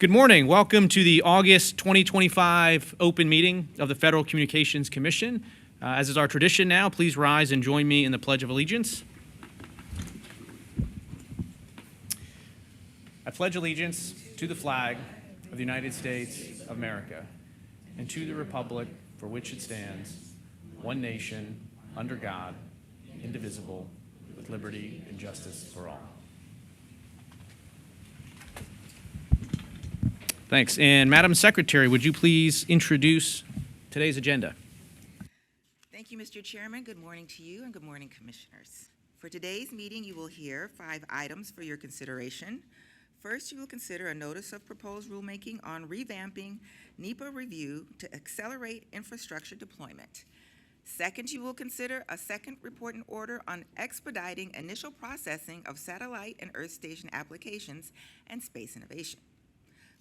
Good morning. Welcome to the August 2025 open meeting of the Federal Communications Commission. As is our tradition now, please rise and join me in the Pledge of Allegiance. I pledge allegiance to the flag of the United States of America and to the republic for which it stands, one nation, under God, indivisible, with liberty and justice for all. Thanks. And Madam Secretary, would you please introduce today's agenda? Thank you, Mr. Chairman. Good morning to you and good morning, Commissioners. For today's meeting, you will hear 5 items for your consideration. First, you will consider a notice of proposed rulemaking on revamping NEPA review to accelerate infrastructure deployment. Second, you will consider a second report and order on expediting initial processing of satellite and earth station applications and space innovation.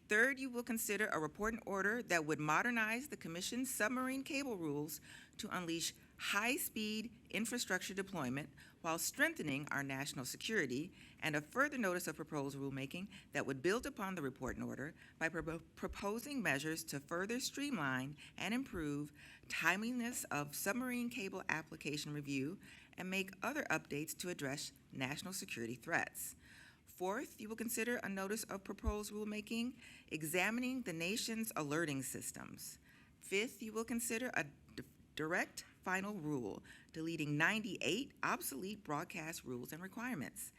Third, you will consider a report and order that would modernize the Commission's submarine cable rules to unleash high-speed infrastructure deployment while strengthening our national security, and a further notice of proposed rulemaking that would build upon the report and order by proposing measures to further streamline and improve timeliness of submarine cable application review and make other updates to address national security threats. Fourth, you will consider a notice of proposed rulemaking examining the nation's alerting systems. Fifth, you will consider a direct final rule deleting 98 obsolete broadcast rules and requirements.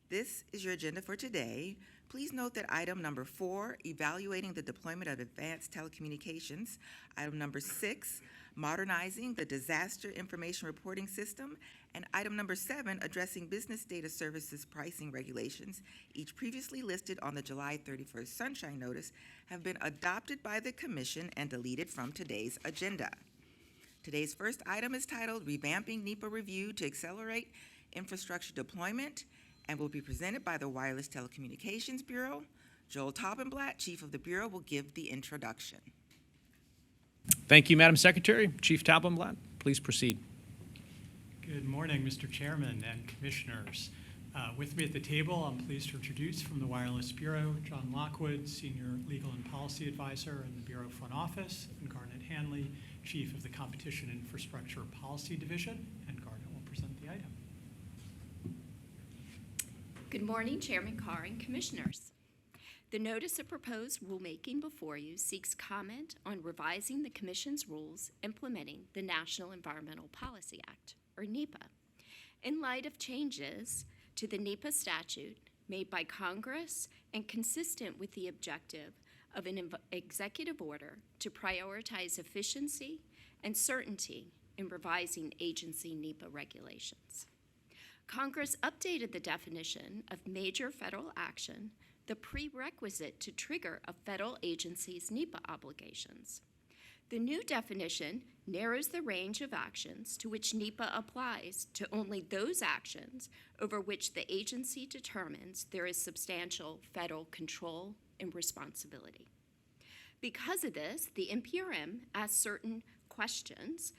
This is your agenda for today. Please note that item number 4, evaluating the deployment of advanced telecommunications, item number 6, modernizing the disaster information reporting system, and item number 7, addressing business data services pricing regulations, each previously listed on the July 31st Sunshine Notice, have been adopted by the Commission and deleted from today's agenda. Today's first item is titled Revamping NEPA Review to Accelerate Infrastructure Deployment and will be presented by the Wireless Telecommunications Bureau. Joel Taubenblatt, Chief of the Bureau, will give the introduction. Thank you, Madam Secretary. Chief Taubenblatt, please proceed. Good morning, Mr. Chairman and Commissioners. With me at the table, I'm pleased to introduce from the Wireless Bureau, John Lockwood, Senior Legal and Policy Advisor in the Bureau Front Office, and Garnet Hanley, Chief of the Competition Infrastructure Policy Division, and Garnet will present the item. Good morning, Chairman Carr and Commissioners. The notice of proposed rulemaking before you seeks comment on revising the Commission's rules implementing the National Environmental Policy Act, or NEPA, in light of changes to the NEPA statute made by Congress and consistent with the objective of an executive order to prioritize efficiency and certainty in revising agency NEPA regulations. Congress updated the definition of major federal action, the prerequisite to trigger a federal agency's NEPA obligations. The new definition narrows the range of actions to which NEPA applies to only those actions over which the agency determines there is substantial federal control and responsibility. Because of this, the NPRM asks certain questions,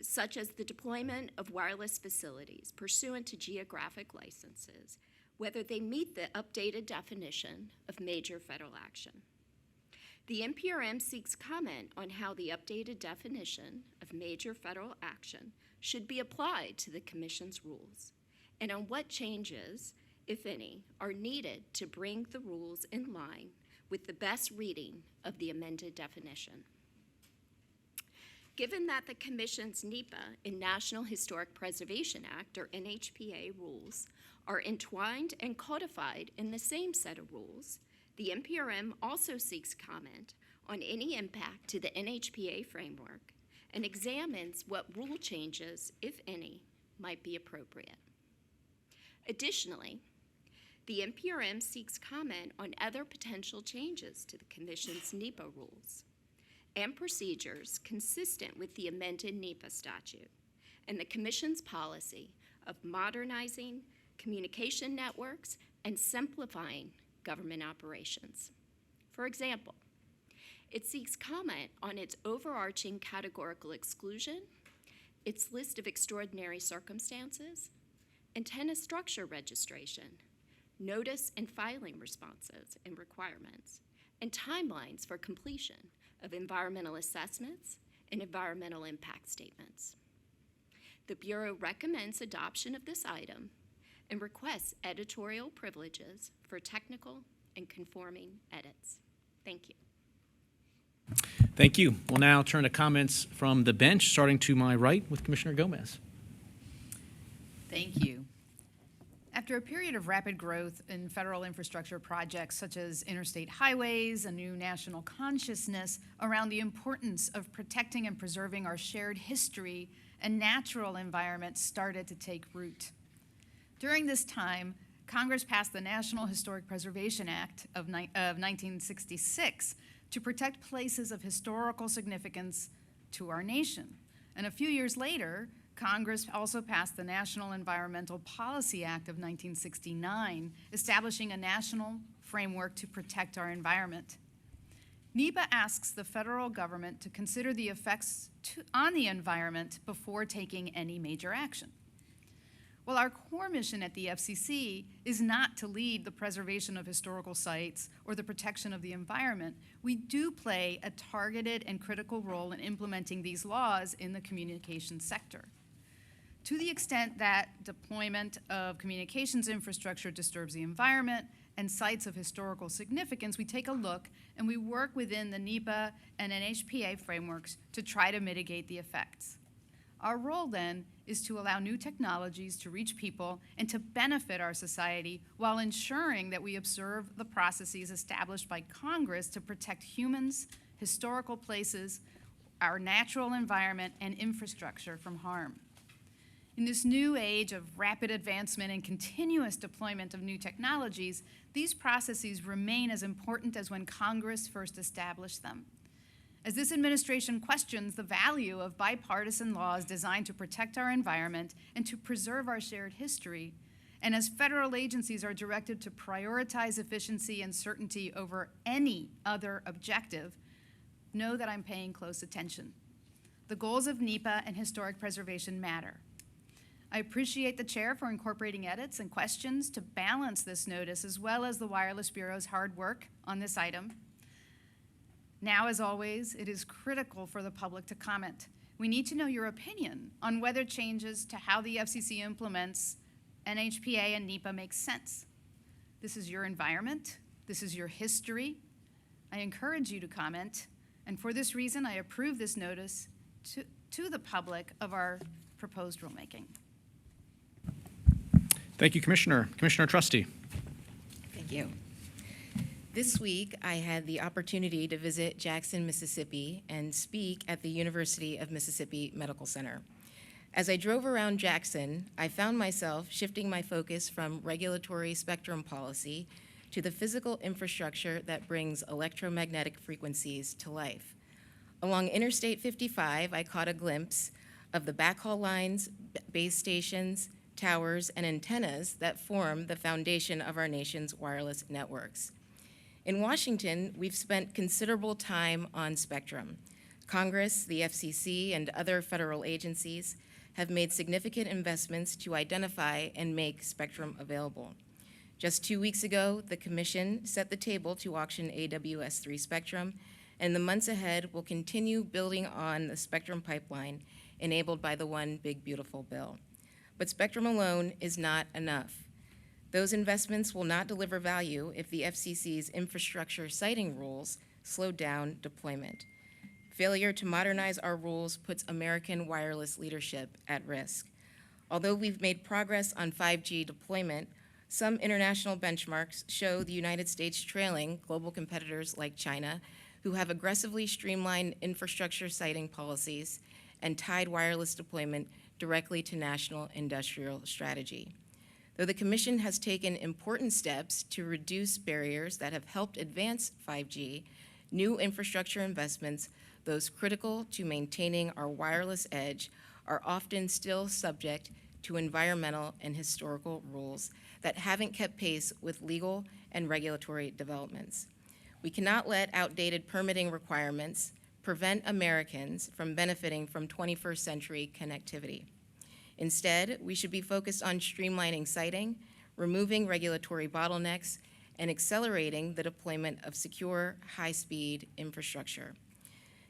such as the deployment of wireless facilities pursuant to geographic licenses, whether they meet the updated definition of major federal action. The NPRM seeks comment on how the updated definition of major federal action should be applied to the Commission's rules, and on what changes, if any, are needed to bring the rules in line with the best reading of the amended definition. Given that the Commission's NEPA and National Historic Preservation Act, or NHPA, rules are entwined and codified in the same set of rules, the NPRM also seeks comment on any impact to the NHPA framework and examines what rule changes, if any, might be appropriate. Additionally, the NPRM seeks comment on other potential changes to the Commission's NEPA rules and procedures consistent with the amended NEPA statute and the Commission's policy of modernizing communication networks and simplifying government operations. For example, it seeks comment on its overarching categorical exclusion, its list of extraordinary circumstances, antenna structure registration, notice and filing responses and requirements, and timelines for completion of environmental assessments and environmental impact statements. The Bureau recommends adoption of this item and requests editorial privileges for technical and conforming edits. Thank you. Thank you. We'll now turn to comments from the bench, starting to my right with Commissioner Gomez. Thank you. After a period of rapid growth in federal infrastructure projects such as interstate highways, a new national consciousness around the importance of protecting and preserving our shared history and natural environment started to take root. During this time, Congress passed the National Historic Preservation Act of 1966 to protect places of historical significance to our nation. And a few years later, Congress also passed the National Environmental Policy Act of 1969, establishing a national framework to protect our environment. NEPA asks the federal government to consider the effects on the environment before taking any major action. While our core mission at the FCC is not to lead the preservation of historical sites or the protection of the environment, we do play a targeted and critical role in implementing these laws in the communications sector. To the extent that deployment of communications infrastructure disturbs the environment and sites of historical significance, we take a look and we work within the NEPA and NHPA frameworks to try to mitigate the effects. Our role then is to allow new technologies to reach people and to benefit our society while ensuring that we observe the processes established by Congress to protect humans, historical places, our natural environment, and infrastructure from harm. In this new age of rapid advancement and continuous deployment of new technologies, these processes remain as important as when Congress first established them. As this administration questions the value of bipartisan laws designed to protect our environment and to preserve our shared history, and as federal agencies are directed to prioritize efficiency and certainty over any other objective, know that I'm paying close attention. The goals of NEPA and historic preservation matter. I appreciate the chair for incorporating edits and questions to balance this notice, as well as the Wireless Bureau's hard work on this item. Now, as always, it is critical for the public to comment. We need to know your opinion on whether changes to how the FCC implements NHPA and NEPA make sense. This is your environment. This is your history. I encourage you to comment, and for this reason, I approve this notice to the public of our proposed rulemaking. Thank you, Commissioner. Commissioner Trusty. Thank you. This week, I had the opportunity to visit Jackson, Mississippi, and speak at the University of Mississippi Medical Center. As I drove around Jackson, I found myself shifting my focus from regulatory spectrum policy to the physical infrastructure that brings electromagnetic frequencies to life. Along Interstate 55, I caught a glimpse of the backhaul lines, base stations, towers, and antennas that form the foundation of our nation's wireless networks. In Washington, we've spent considerable time on spectrum. Congress, the FCC, and other federal agencies have made significant investments to identify and make spectrum available. Just 2 weeks ago, the Commission set the table to auction AWS-3 spectrum, and the months ahead will continue building on the spectrum pipeline enabled by the One Big Beautiful Bill. But spectrum alone is not enough. Those investments will not deliver value if the FCC's infrastructure siting rules slow down deployment. Failure to modernize our rules puts American wireless leadership at risk. Although we've made progress on 5G deployment, some international benchmarks show the United States trailing global competitors like China, who have aggressively streamlined infrastructure siting policies and tied wireless deployment directly to national industrial strategy. Though the Commission has taken important steps to reduce barriers that have helped advance 5G, new infrastructure investments, those critical to maintaining our wireless edge, are often still subject to environmental and historical rules that haven't kept pace with legal and regulatory developments. We cannot let outdated permitting requirements prevent Americans from benefiting from 21st century connectivity. Instead, we should be focused on streamlining siting, removing regulatory bottlenecks, and accelerating the deployment of secure, high-speed infrastructure.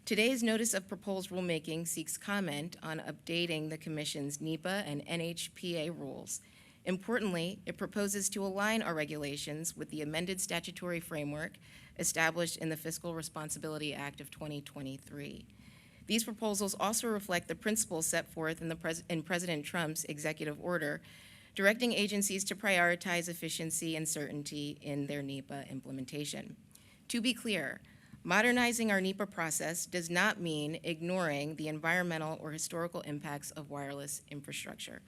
Today's notice of proposed rulemaking seeks comment on updating the Commission's NEPA and NHPA rules. Importantly, it proposes to align our regulations with the amended statutory framework established in the Fiscal Responsibility Act of 2023. These proposals also reflect the principles set forth in President Trump's executive order, directing agencies to prioritize efficiency and certainty in their NEPA implementation. To be clear, modernizing our NEPA process does not mean ignoring the environmental or historical impacts of wireless infrastructure.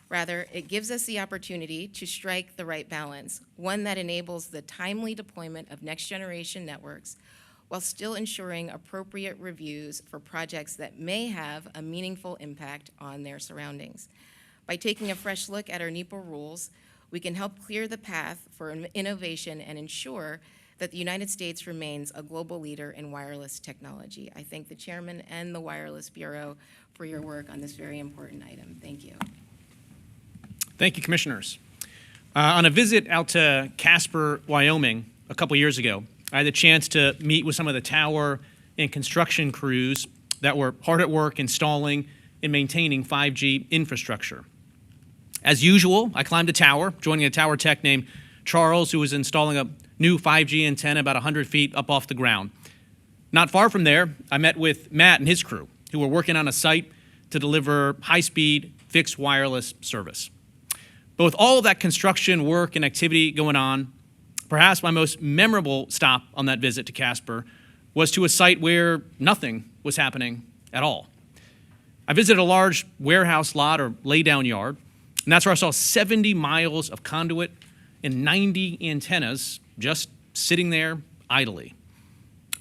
Rather, it gives us the opportunity to strike the right balance, one that enables the timely deployment of next-generation networks while still ensuring appropriate reviews for projects that may have a meaningful impact on their surroundings. By taking a fresh look at our NEPA rules, we can help clear the path for innovation and ensure that the United States remains a global leader in wireless technology. I thank the Chairman and the Wireless Bureau for your work on this very important item. Thank you. Thank you, Commissioners. On a visit out to Casper, Wyoming, a couple years ago, I had the chance to meet with some of the tower and construction crews that were hard at work installing and maintaining 5G infrastructure. As usual, I climbed a tower, joining a tower tech named Charles, who was installing a new 5G antenna about 100 feet up off the ground. Not far from there, I met with Matt and his crew, who were working on a site to deliver high-speed fixed wireless service. But with all of that construction work and activity going on, perhaps my most memorable stop on that visit to Casper was to a site where nothing was happening at all. I visited a large warehouse lot or laydown yard, and that's where I saw 70 miles of conduit and 90 antennas just sitting there idly.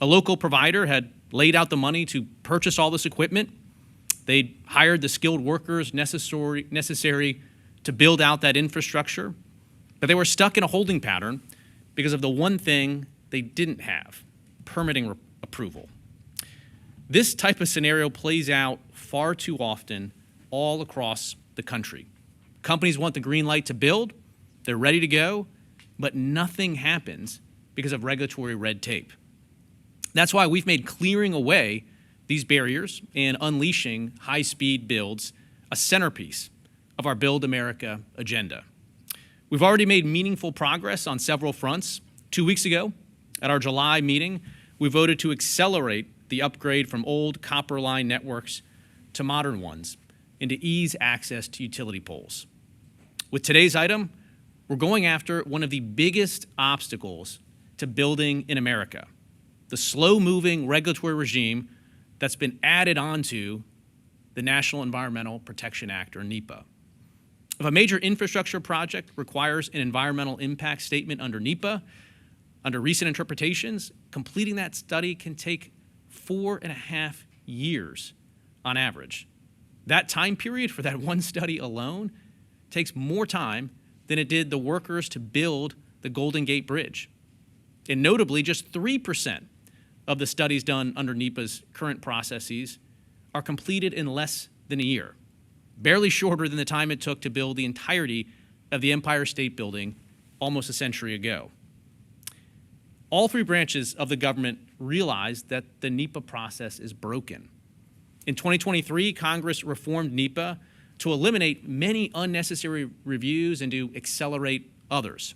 A local provider had laid out the money to purchase all this equipment. They'd hired the skilled workers necessary to build out that infrastructure, but they were stuck in a holding pattern because of the one thing they didn't have, permitting approval. This type of scenario plays out far too often all across the country. Companies want the green light to build, they're ready to go, but nothing happens because of regulatory red tape. That's why we've made clearing away these barriers and unleashing high-speed builds a centerpiece of our Build America agenda. We've already made meaningful progress on several fronts. 2 weeks ago, at our July meeting, we voted to accelerate the upgrade from old copper line networks to modern ones and to ease access to utility poles. With today's item, we're going after one of the biggest obstacles to building in America, the slow-moving regulatory regime that's been added onto the National Environmental Protection Act, or NEPA. If a major infrastructure project requires an environmental impact statement under NEPA, under recent interpretations, completing that study can take 4.5 years on average. That time period for that one study alone takes more time than it did the workers to build the Golden Gate Bridge. And notably, just 3% of the studies done under NEPA's current processes are completed in less than a year, barely shorter than the time it took to build the entirety of the Empire State Building almost a century ago. All three branches of the government realized that the NEPA process is broken. In 2023, Congress reformed NEPA to eliminate many unnecessary reviews and to accelerate others.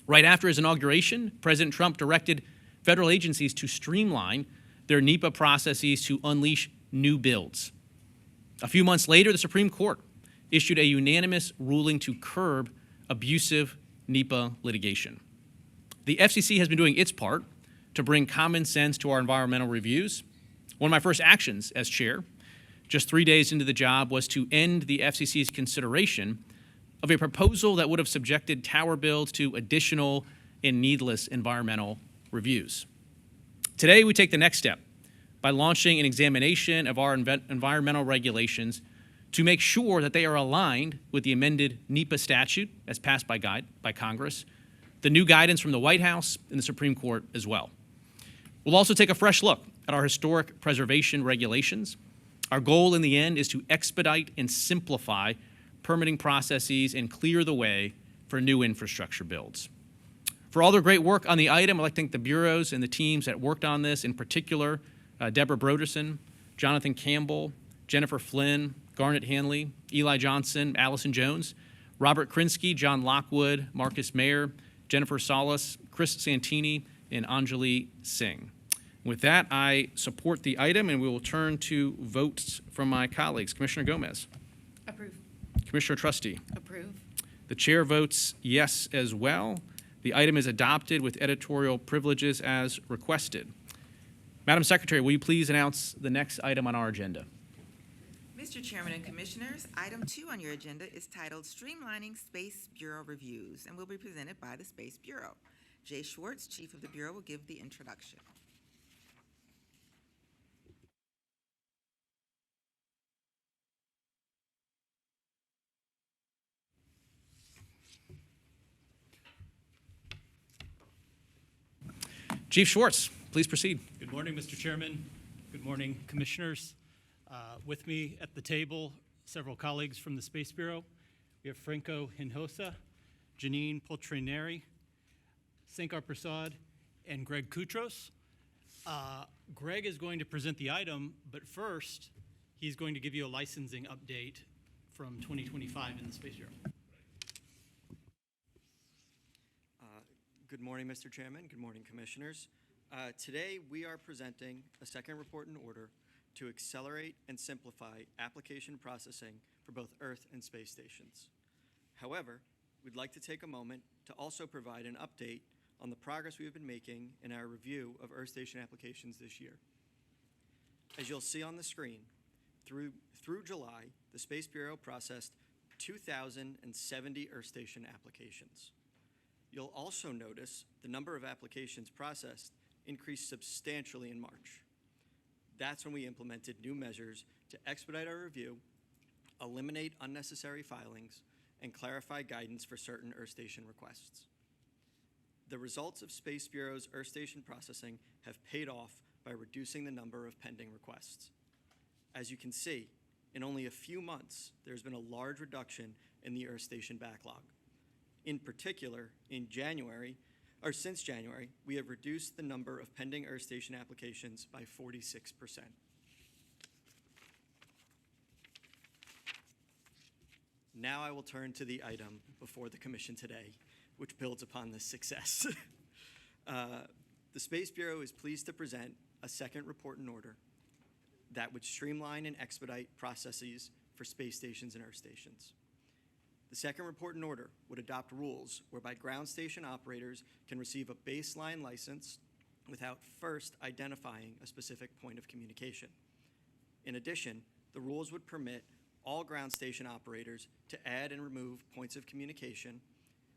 Right after his inauguration, President Trump directed federal agencies to streamline their NEPA processes to unleash new builds. A few months later, the Supreme Court issued a unanimous ruling to curb abusive NEPA litigation. The FCC has been doing its part to bring common sense to our environmental reviews. One of my first actions as chair, just 3 days into the job, was to end the FCC's consideration of a proposal that would have subjected tower builds to additional and needless environmental reviews. Today, we take the next step by launching an examination of our environmental regulations to make sure that they are aligned with the amended NEPA statute as passed by Congress, the new guidance from the White House and the Supreme Court as well. We'll also take a fresh look at our historic preservation regulations. Our goal in the end is to expedite and simplify permitting processes and clear the way for new infrastructure builds. For all their great work on the item, I'd like to thank the bureaus and the teams that worked on this, in particular, Deborah Broderson, Jonathan Campbell, Jennifer Flynn, Garnet Hanley, Eli Johnson, Allison Jones, Robert Krinsky, John Lockwood, Marcus Mayer, Jennifer Salas, Chris Santini, and Anjali Singh. With that, I support the item, and we will turn to votes from my colleagues. Commissioner Gomez. Approve. Commissioner Trustee. Approve. The chair votes yes as well. The item is adopted with editorial privileges as requested. Madam Secretary, will you please announce the next item on our agenda? Mr. Chairman and Commissioners, item 2 on your agenda is titled Streamlining Space Bureau Reviews and will be presented by the Space Bureau. Jay Schwartz, Chief of the Bureau, will give the introduction. Chief Schwartz, please proceed. Good morning, Mr. Chairman. Good morning, Commissioners. With me at the table, several colleagues from the Space Bureau. We have Franco Hinojosa, Janine Poltrineri, Sankar Prasad, and Greg Koutros. Greg is going to present the item, but first, he's going to give you a licensing update from 2025 in the Space Bureau. Good morning, Mr. Chairman. Good morning, Commissioners. Today, we are presenting a second report in order to accelerate and simplify application processing for both Earth and space stations. However, we'd like to take a moment to also provide an update on the progress we have been making in our review of Earth station applications this year. As you'll see on the screen, through July, the Space Bureau processed 2,070 Earth station applications. You'll also notice the number of applications processed increased substantially in March. That's when we implemented new measures to expedite our review, eliminate unnecessary filings, and clarify guidance for certain Earth station requests. The results of Space Bureau's Earth station processing have paid off by reducing the number of pending requests. As you can see, in only a few months, there's been a large reduction in the Earth station backlog. In particular, since January, we have reduced the number of pending Earth station applications by 46%. Now I will turn to the item before the Commission today, which builds upon this success. The Space Bureau is pleased to present a second report in order that would streamline and expedite processes for space stations and Earth stations. The second report in order would adopt rules whereby ground station operators can receive a baseline license without first identifying a specific point of communication. In addition, the rules would permit all ground station operators to add and remove points of communication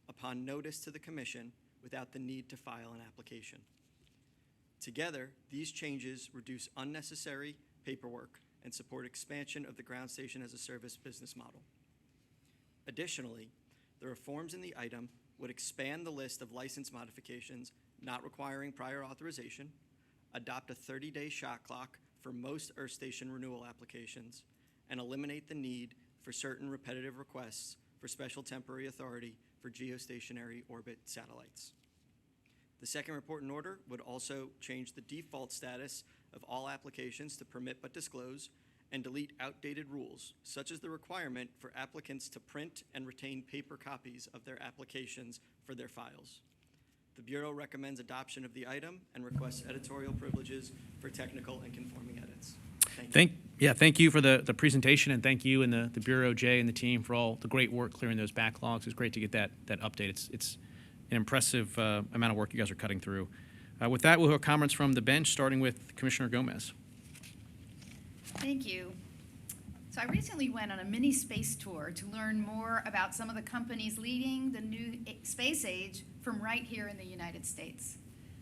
upon notice to the Commission without the need to file an application. Together, these changes reduce unnecessary paperwork and support expansion of the ground station as a service business model. Additionally, the reforms in the item would expand the list of license modifications not requiring prior authorization, adopt a 30-day shot clock for most Earth station renewal applications, and eliminate the need for certain repetitive requests for special temporary authority for geostationary orbit satellites. The second report in order would also change the default status of all applications to permit but disclose and delete outdated rules, such as the requirement for applicants to print and retain paper copies of their applications for their files. The Bureau recommends adoption of the item and requests editorial privileges for technical and conforming edits. Thank you. Thank you for the presentation, and thank you and the Bureau, Jay, and the team for all the great work clearing those backlogs. It's great to get that update. It's an impressive amount of work you guys are cutting through. With that, we'll hear comments from the bench, starting with Commissioner Gomez. Thank you. So I recently went on a mini space tour to learn more about some of the companies leading the new space age from right here in the United States.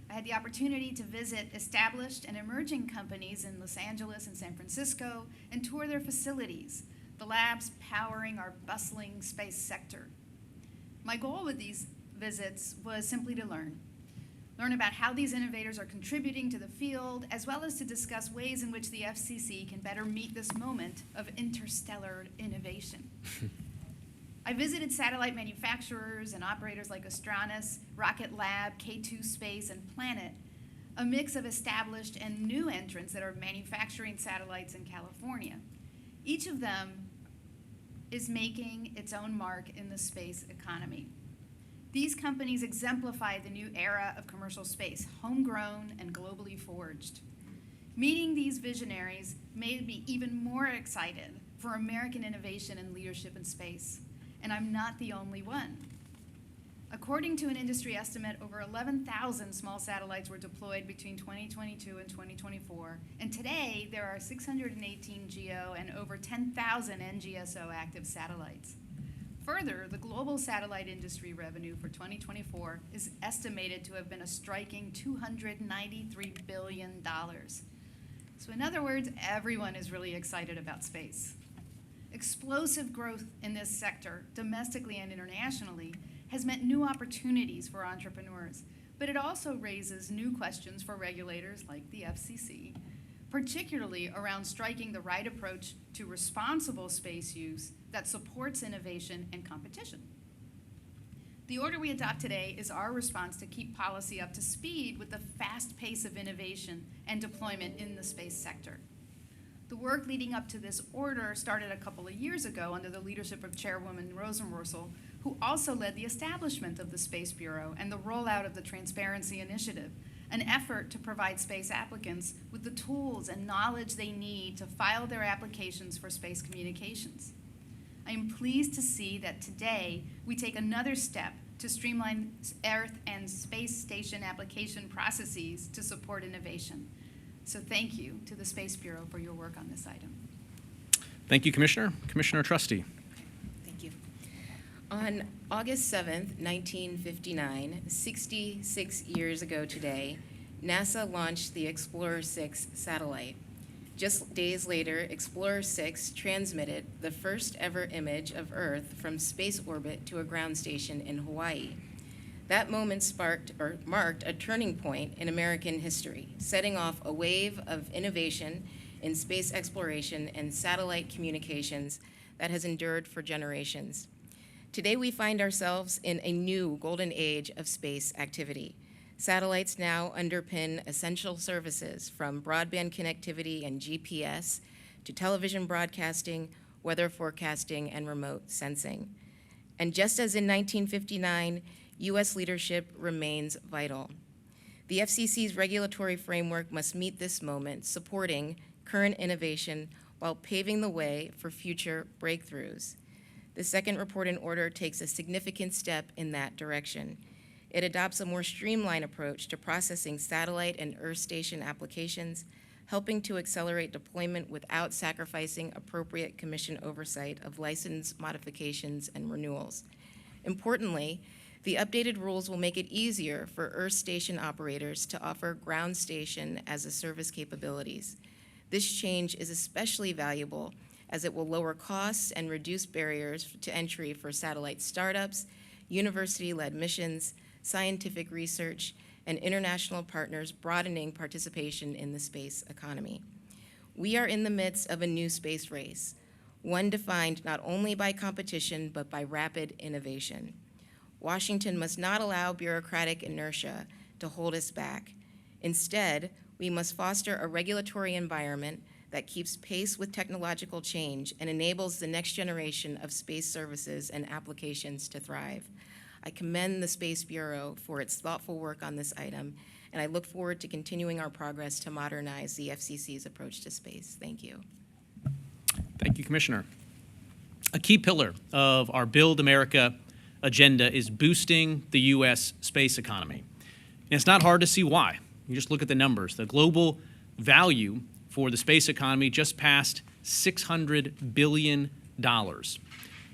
I had the opportunity to visit established and emerging companies in Los Angeles and San Francisco and tour their facilities, the labs powering our bustling space sector. My goal with these visits was simply to learn about how these innovators are contributing to the field, as well as to discuss ways in which the FCC can better meet this moment of interstellar innovation. I visited satellite manufacturers and operators like Astranis, Rocket Lab, K2 Space, and Planet, a mix of established and new entrants that are manufacturing satellites in California. Each of them is making its own mark in the space economy. These companies exemplify the new era of commercial space, homegrown and globally forged. Meeting these visionaries made me even more excited for American innovation and leadership in space. And I'm not the only one. According to an industry estimate, over 11,000 small satellites were deployed between 2022 and 2024. And today, there are 618 GEO and over 10,000 NGSO active satellites. Further, the global satellite industry revenue for 2024 is estimated to have been a striking $293 billion. So in other words, everyone is really excited about space. Explosive growth in this sector, domestically and internationally, has meant new opportunities for entrepreneurs, but it also raises new questions for regulators like the FCC, particularly around striking the right approach to responsible space use that supports innovation and competition. The order we adopt today is our response to keep policy up to speed with the fast pace of innovation and deployment in the space sector. The work leading up to this order started a couple of years ago under the leadership of Chairwoman Rosenworcel, who also led the establishment of the Space Bureau and the rollout of the Transparency Initiative, an effort to provide space applicants with the tools and knowledge they need to file their applications for space communications. I am pleased to see that today we take another step to streamline Earth and space station application processes to support innovation. So thank you to the Space Bureau for your work on this item. Thank you, Commissioner. Commissioner Trustee. Thank you. On August 7th, 1959, 66 years ago today, NASA launched the Explorer 6 satellite. Just days later, Explorer 6 transmitted the first ever image of Earth from space orbit to a ground station in Hawaii. That moment marked a turning point in American history, setting off a wave of innovation in space exploration and satellite communications that has endured for generations. Today, we find ourselves in a new golden age of space activity. Satellites now underpin essential services from broadband connectivity and GPS to television broadcasting, weather forecasting, and remote sensing. And just as in 1959, U.S. leadership remains vital. The FCC's regulatory framework must meet this moment, supporting current innovation while paving the way for future breakthroughs. The second report in order takes a significant step in that direction. It adopts a more streamlined approach to processing satellite and Earth station applications, helping to accelerate deployment without sacrificing appropriate commission oversight of license modifications and renewals. Importantly, the updated rules will make it easier for Earth station operators to offer ground station as a service capabilities. This change is especially valuable as it will lower costs and reduce barriers to entry for satellite startups, university-led missions, scientific research, and international partners broadening participation in the space economy. We are in the midst of a new space race, one defined not only by competition but by rapid innovation. Washington must not allow bureaucratic inertia to hold us back. Instead, we must foster a regulatory environment that keeps pace with technological change and enables the next generation of space services and applications to thrive. I commend the Space Bureau for its thoughtful work on this item, and I look forward to continuing our progress to modernize the FCC's approach to space. Thank you. Thank you, Commissioner. A key pillar of our Build America agenda is boosting the U.S. space economy. And it's not hard to see why. You just look at the numbers. The global value for the space economy just passed $600 billion. And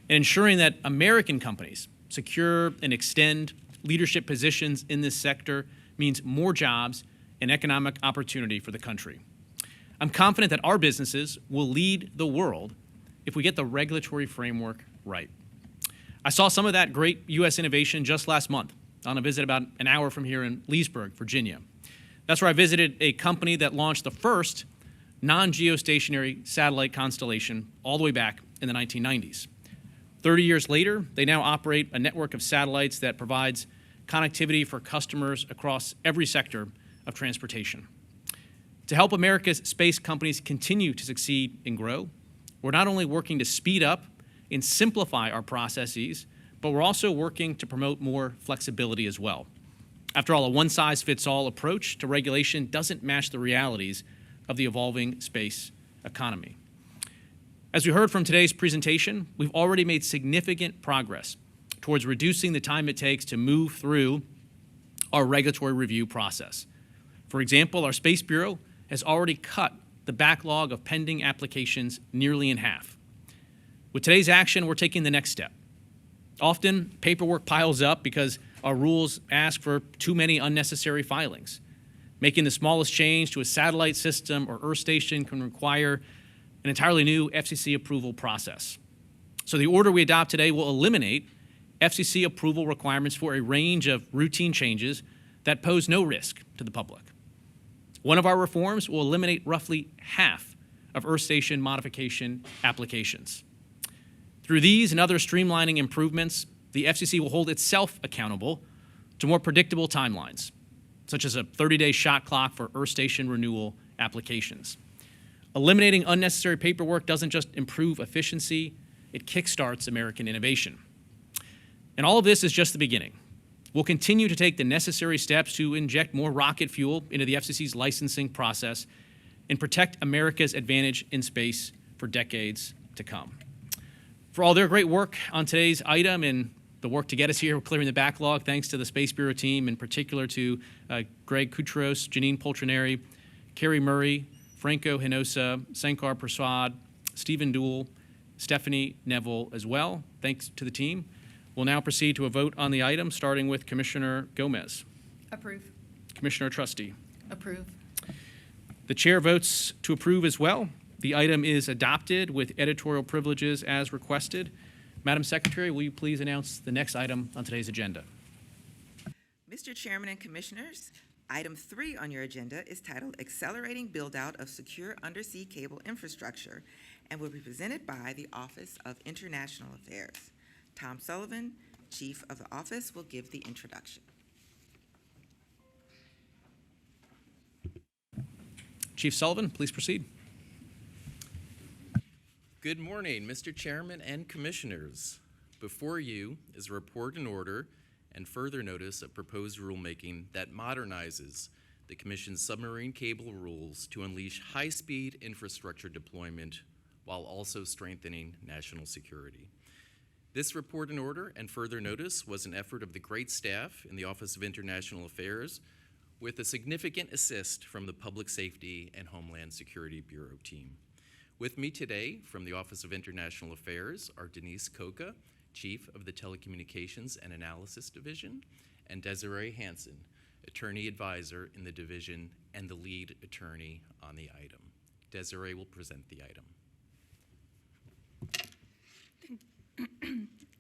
ensuring that American companies secure and extend leadership positions in this sector means more jobs and economic opportunity for the country. I'm confident that our businesses will lead the world if we get the regulatory framework right. I saw some of that great U.S. innovation just last month on a visit about an hour from here in Leesburg, Virginia. That's where I visited a company that launched the first non-geostationary satellite constellation all the way back in the 1990s. 30 years later, they now operate a network of satellites that provides connectivity for customers across every sector of transportation. To help America's space companies continue to succeed and grow, we're not only working to speed up and simplify our processes, but we're also working to promote more flexibility as well. After all, a one-size-fits-all approach to regulation doesn't match the realities of the evolving space economy. As we heard from today's presentation, we've already made significant progress towards reducing the time it takes to move through our regulatory review process. For example, our Space Bureau has already cut the backlog of pending applications nearly in half. With today's action, we're taking the next step. Often, paperwork piles up because our rules ask for too many unnecessary filings. Making the smallest change to a satellite system or Earth station can require an entirely new FCC approval process. So the order we adopt today will eliminate FCC approval requirements for a range of routine changes that pose no risk to the public. One of our reforms will eliminate roughly half of Earth station modification applications. Through these and other streamlining improvements, the FCC will hold itself accountable to more predictable timelines, such as a 30-day shot clock for Earth station renewal applications. Eliminating unnecessary paperwork doesn't just improve efficiency, it kickstarts American innovation. And all of this is just the beginning. We'll continue to take the necessary steps to inject more rocket fuel into the FCC's licensing process and protect America's advantage in space for decades to come. For all their great work on today's item and the work to get us here, clearing the backlog, thanks to the Space Bureau team, in particular to Greg Koutros, Janine Poltrineri, Carrie Murray, Franco Hinosa, Sankar Prasad, Stephen Dool, Stephanie Neville as well. Thanks to the team. We'll now proceed to a vote on the item, starting with Commissioner Gomez. Approve. Commissioner Trustee. Approve. The chair votes to approve as well. The item is adopted with editorial privileges as requested. Madam Secretary, will you please announce the next item on today's agenda? Mr. Chairman and Commissioners, item 3 on your agenda is titled Accelerating Buildout of Secure Undersea Cable Infrastructure and will be presented by the Office of International Affairs. Tom Sullivan, Chief of the Office, will give the introduction. Chief Sullivan, please proceed. Good morning, Mr. Chairman and Commissioners. Before you is a report in order and further notice of proposed rulemaking that modernizes the Commission's submarine cable rules to unleash high-speed infrastructure deployment while also strengthening national security. This report in order and further notice was an effort of the great staff in the Office of International Affairs with a significant assist from the Public Safety and Homeland Security Bureau team. With me today from the Office of International Affairs are Denise Coca, Chief of the Telecommunications and Analysis Division, and Desiree Hansen, Attorney Advisor in the division and the lead attorney on the item. Desiree will present the item.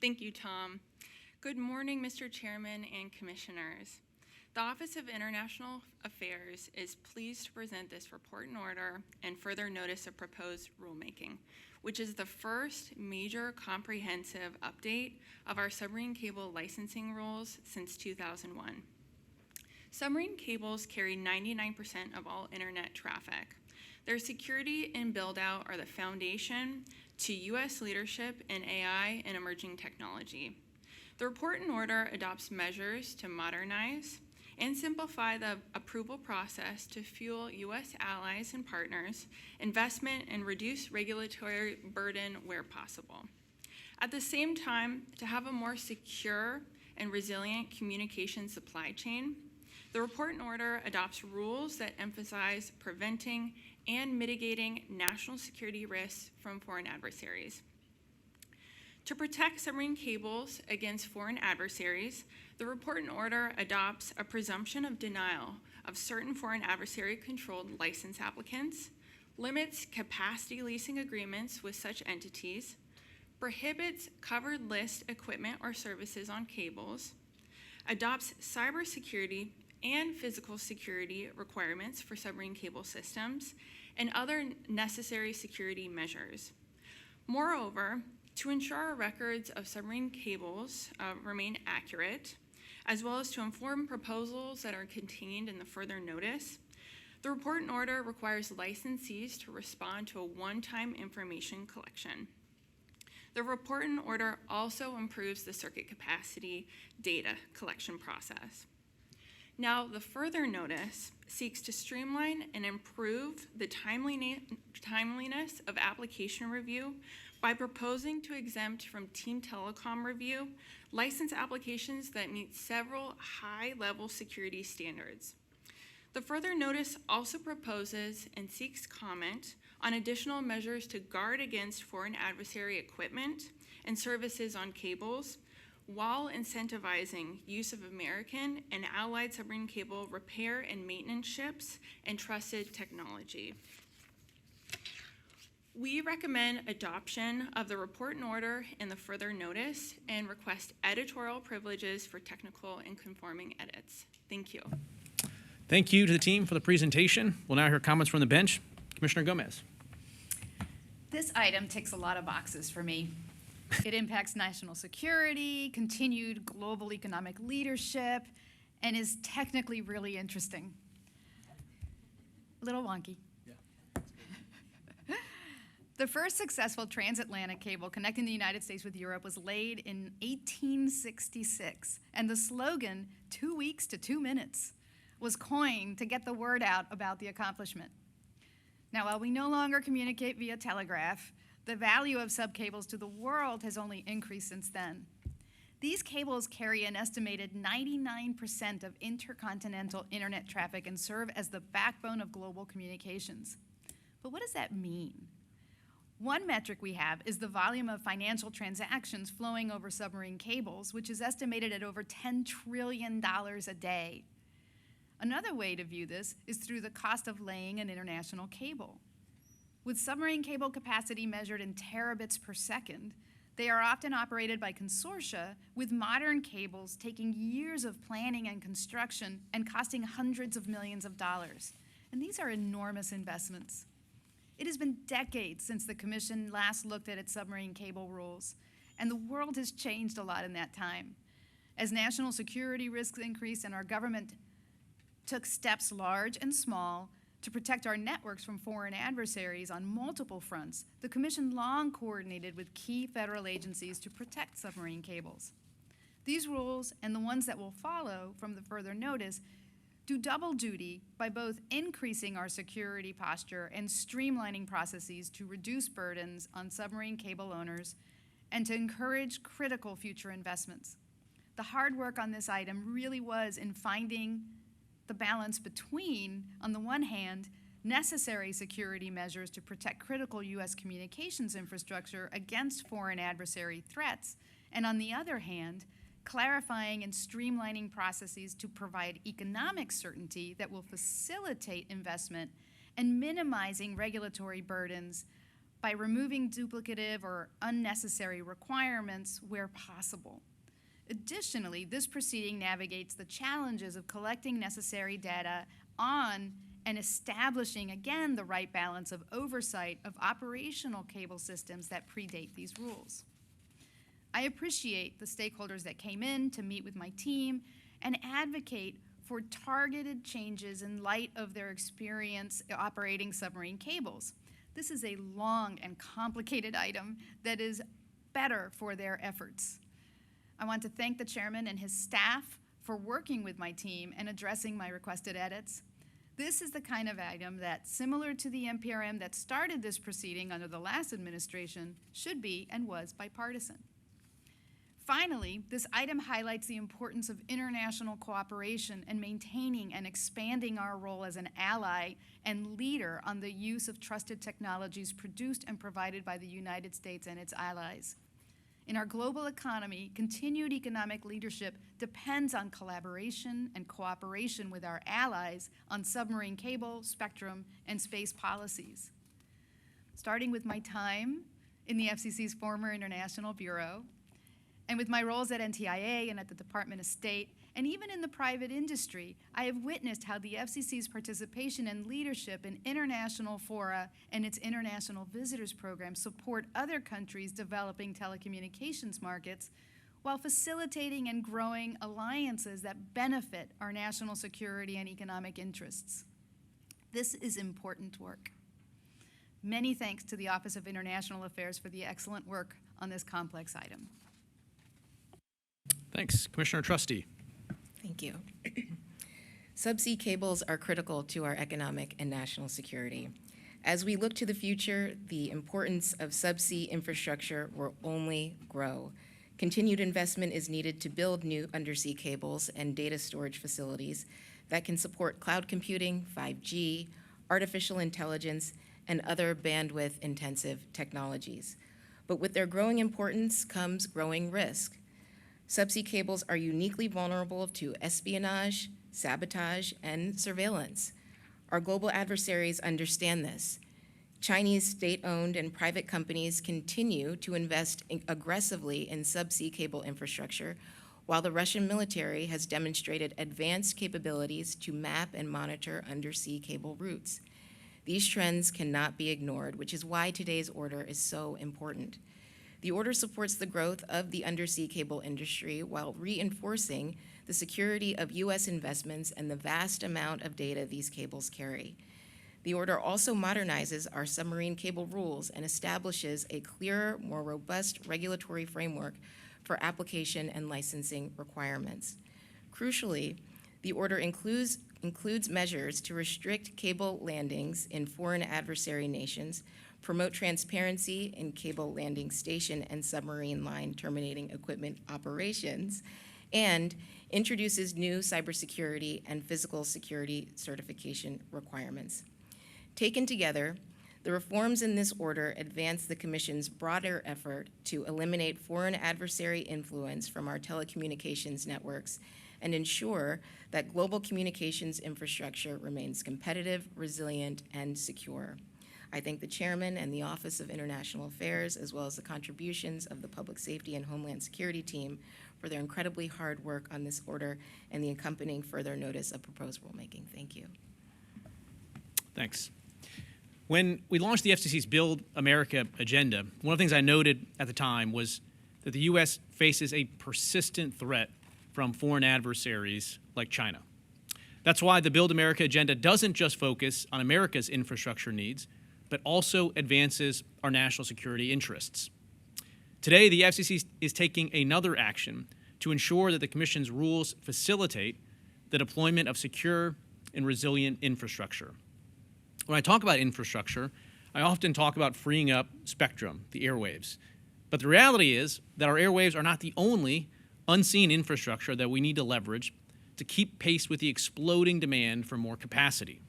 Thank you, Tom. Good morning, Mr. Chairman and Commissioners. The Office of International Affairs is pleased to present this report in order and further notice of proposed rulemaking, which is the first major comprehensive update of our submarine cable licensing rules since 2001. Submarine cables carry 99% of all internet traffic. Their security and build-out are the foundation to U.S. leadership in AI and emerging technology. The report in order adopts measures to modernize and simplify the approval process to fuel U.S. allies and partners, investment, and reduce regulatory burden where possible. At the same time, to have a more secure and resilient communication supply chain, the report in order adopts rules that emphasize preventing and mitigating national security risks from foreign adversaries. To protect submarine cables against foreign adversaries, the report in order adopts a presumption of denial of certain foreign adversary-controlled license applicants, limits capacity leasing agreements with such entities, prohibits covered list equipment or services on cables, adopts cybersecurity and physical security requirements for submarine cable systems, and other necessary security measures. Moreover, To ensure our records of submarine cables remain accurate, as well as to inform proposals that are contained in the further notice, the report and order requires licensees to respond to a one-time information collection. The report and order also improves the circuit capacity data collection process. Now, the further notice seeks to streamline and improve the timeliness of application review by proposing to exempt from Team Telecom review license applications that meet several high-level security standards. The further notice also proposes and seeks comment on additional measures to guard against foreign adversary equipment and services on cables, while incentivizing use of American and allied submarine cable repair and maintenance ships and trusted technology. We recommend adoption of the report and order and the further notice and request editorial privileges for technical and conforming edits. Thank you. Thank you to the team for the presentation. We'll now hear comments from the bench. Commissioner Gomez. This item ticks a lot of boxes for me. It impacts national security, continued global economic leadership, and is technically really interesting. A little wonky. The first successful transatlantic cable connecting the United States with Europe was laid in 1866, and the slogan, 2 weeks to 2 minutes, was coined to get the word out about the accomplishment. Now, while we no longer communicate via telegraph, the value of subcables to the world has only increased since then. These cables carry an estimated 99% of intercontinental internet traffic and serve as the backbone of global communications. But what does that mean? One metric we have is the volume of financial transactions flowing over submarine cables, which is estimated at over $10 trillion a day. Another way to view this is through the cost of laying an international cable. With submarine cable capacity measured in terabits per second, they are often operated by consortia, with modern cables taking years of planning and construction and costing hundreds of millions of dollars. And these are enormous investments. It has been decades since the Commission last looked at its submarine cable rules, and the world has changed a lot in that time. As national security risks increased and our government took steps large and small to protect our networks from foreign adversaries on multiple fronts, the Commission long coordinated with key federal agencies to protect submarine cables. These rules, and the ones that will follow from the further notice, do double duty by both increasing our security posture and streamlining processes to reduce burdens on submarine cable owners and to encourage critical future investments. The hard work on this item really was in finding the balance between, on the one hand, necessary security measures to protect critical U.S. communications infrastructure against foreign adversary threats, and on the other hand, clarifying and streamlining processes to provide economic certainty that will facilitate investment and minimizing regulatory burdens by removing duplicative or unnecessary requirements where possible. Additionally, this proceeding navigates the challenges of collecting necessary data on and establishing, again, the right balance of oversight of operational cable systems that predate these rules. I appreciate the stakeholders that came in to meet with my team and advocate for targeted changes in light of their experience operating submarine cables. This is a long and complicated item that is better for their efforts. I want to thank the chairman and his staff for working with my team and addressing my requested edits. This is the kind of item that, similar to the NPRM that started this proceeding under the last administration, should be and was bipartisan. Finally, this item highlights the importance of international cooperation and maintaining and expanding our role as an ally and leader on the use of trusted technologies produced and provided by the United States and its allies. In our global economy, continued economic leadership depends on collaboration and cooperation with our allies on submarine cable, spectrum, and space policies. Starting with my time in the FCC's former International Bureau, and with my roles at NTIA and at the Department of State, And even in the private industry, I have witnessed how the FCC's participation and leadership in international fora and its international visitors program support other countries developing telecommunications markets while facilitating and growing alliances that benefit our national security and economic interests. This is important work. Many thanks to the Office of International Affairs for the excellent work on this complex item. Thanks. Commissioner Trustee. Thank you. Subsea cables are critical to our economic and national security. As we look to the future, the importance of subsea infrastructure will only grow. Continued investment is needed to build new undersea cables and data storage facilities that can support cloud computing, 5G, artificial intelligence, and other bandwidth-intensive technologies. But with their growing importance comes growing risk. Subsea cables are uniquely vulnerable to espionage, sabotage, and surveillance. Our global adversaries understand this. Chinese state-owned and private companies continue to invest aggressively in subsea cable infrastructure, while the Russian military has demonstrated advanced capabilities to map and monitor undersea cable routes. These trends cannot be ignored, which is why today's order is so important. The order supports the growth of the undersea cable industry while reinforcing the security of U.S. investments and the vast amount of data these cables carry. The order also modernizes our submarine cable rules and establishes a clearer, more robust regulatory framework for application and licensing requirements. Crucially, the order includes measures to restrict cable landings in foreign adversary nations, promote transparency in cable landing station and submarine line terminating equipment operations, and introduces new cybersecurity and physical security certification requirements. Taken together, the reforms in this order advance the Commission's broader effort to eliminate foreign adversary influence from our telecommunications networks and ensure that global communications infrastructure remains competitive, resilient, and secure. I thank the Chairman and the Office of International Affairs, as well as the contributions of the Public Safety and Homeland Security team for their incredibly hard work on this order and the accompanying further notice of proposed rulemaking. Thank you. Thanks. When we launched the FCC's Build America agenda, one of the things I noted at the time was that the U.S. faces a persistent threat from foreign adversaries like China. That's why the Build America agenda doesn't just focus on America's infrastructure needs, but also advances our national security interests. Today, the FCC is taking another action to ensure that the Commission's rules facilitate the deployment of secure and resilient infrastructure. When I talk about infrastructure, I often talk about freeing up spectrum, the airwaves. But the reality is that our airwaves are not the only unseen infrastructure that we need to leverage to keep pace with the exploding demand for more capacity.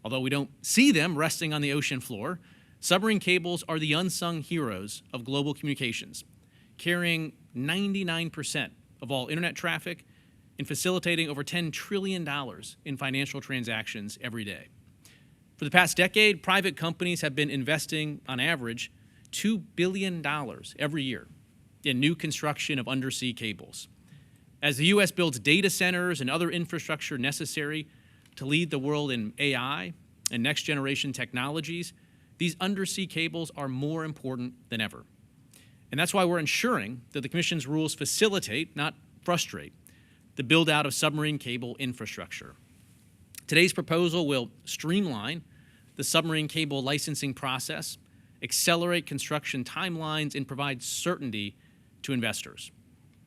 Although we don't see them resting on the ocean floor, submarine cables are the unsung heroes of global communications, carrying 99% of all internet traffic and facilitating over $10 trillion in financial transactions every day. For the past decade, private companies have been investing, on average, $2 billion every year in new construction of undersea cables. As the U.S. builds data centers and other infrastructure necessary to lead the world in AI and next-generation technologies, these undersea cables are more important than ever. And that's why we're ensuring that the Commission's rules facilitate, not frustrate, the build-out of submarine cable infrastructure. Today's proposal will streamline the submarine cable licensing process, accelerate construction timelines, and provide certainty to investors.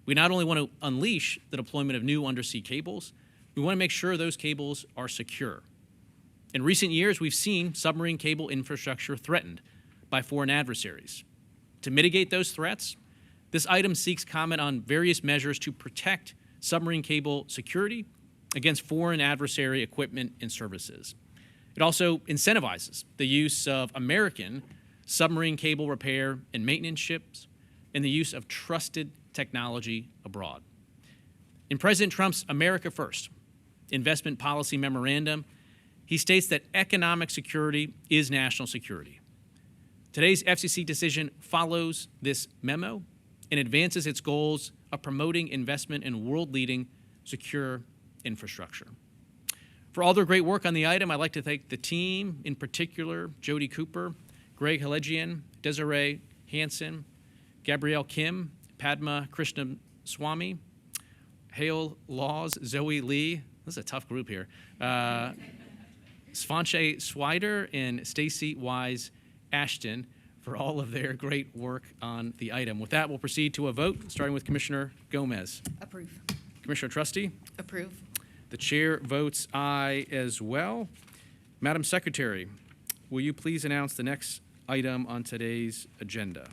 We not only want to unleash the deployment of new undersea cables, we want to make sure those cables are secure. In recent years, we've seen submarine cable infrastructure threatened by foreign adversaries. To mitigate those threats, this item seeks comment on various measures to protect submarine cable security against foreign adversary equipment and services. It also incentivizes the use of American submarine cable repair and maintenance ships and the use of trusted technology abroad. In President Trump's America First investment policy memorandum, he states that economic security is national security. Today's FCC decision follows this memo and advances its goals of promoting investment in world-leading secure infrastructure. For all their great work on the item, I'd like to thank the team, in particular, Jody Cooper, Greg Helegian, Desiree Hansen, Gabrielle Kim, Padma Krishnaswamy, Hale Laws, Zoe Lee, this is a tough group here, Svanche Swider, and Stacy Wise Ashton for all of their great work on the item. With that, we'll proceed to a vote, starting with Commissioner Gomez. Approve. Commissioner Trustee? Approve. The chair votes aye as well. Madam Secretary, will you please announce the next item on today's agenda?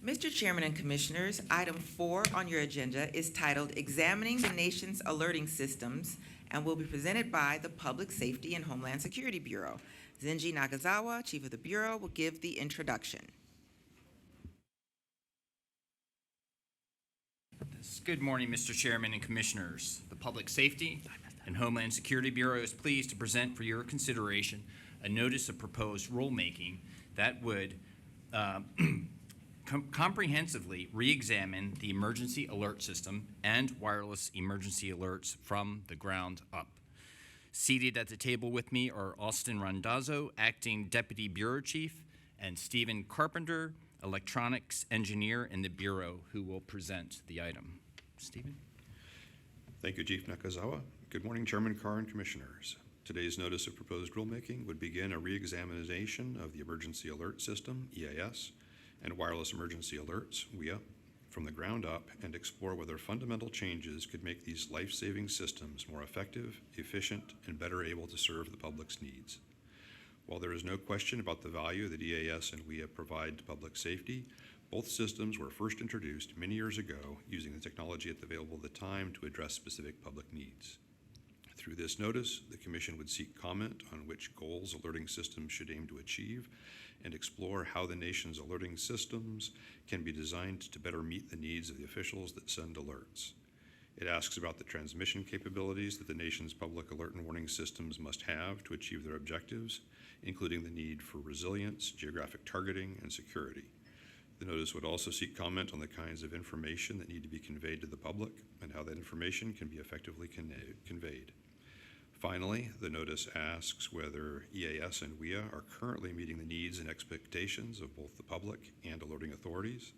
Mr. Chairman and Commissioners, item 4 on your agenda is titled Examining the Nation's Alerting Systems and will be presented by the Public Safety and Homeland Security Bureau. Zenji Nagazawa, Chief of the Bureau, will give the introduction. Good morning, Mr. Chairman and Commissioners. The Public Safety and Homeland Security Bureau is pleased to present for your consideration a notice of proposed rulemaking that would comprehensively re-examine the emergency alert system and wireless emergency alerts from the ground up. Seated at the table with me are Austin Randazzo, Acting Deputy Bureau Chief, and Stephen Carpenter, Electronics Engineer in the Bureau, who will present the item. Stephen? Thank you, Chief Nakazawa. Good morning, Chairman Carr and Commissioners. Today's notice of proposed rulemaking would begin a re-examination of the Emergency Alert System, EAS, and Wireless Emergency Alerts, WEA, from the ground up and explore whether fundamental changes could make these life-saving systems more effective, efficient, and better able to serve the public's needs. While there is no question about the value that EAS and WEA provide to public safety, both systems were first introduced many years ago using the technology available at the time to address specific public needs. Through this notice, the Commission would seek comment on which goals alerting systems should aim to achieve and explore how the nation's alerting systems can be designed to better meet the needs of the officials that send alerts. It asks about the transmission capabilities that the nation's public alert and warning systems must have to achieve their objectives, including the need for resilience, geographic targeting, and security. The notice would also seek comment on the kinds of information that need to be conveyed to the public and how that information can be effectively conveyed. Finally, the notice asks whether EAS and WEA are currently meeting the needs and expectations of both the public and alerting authorities,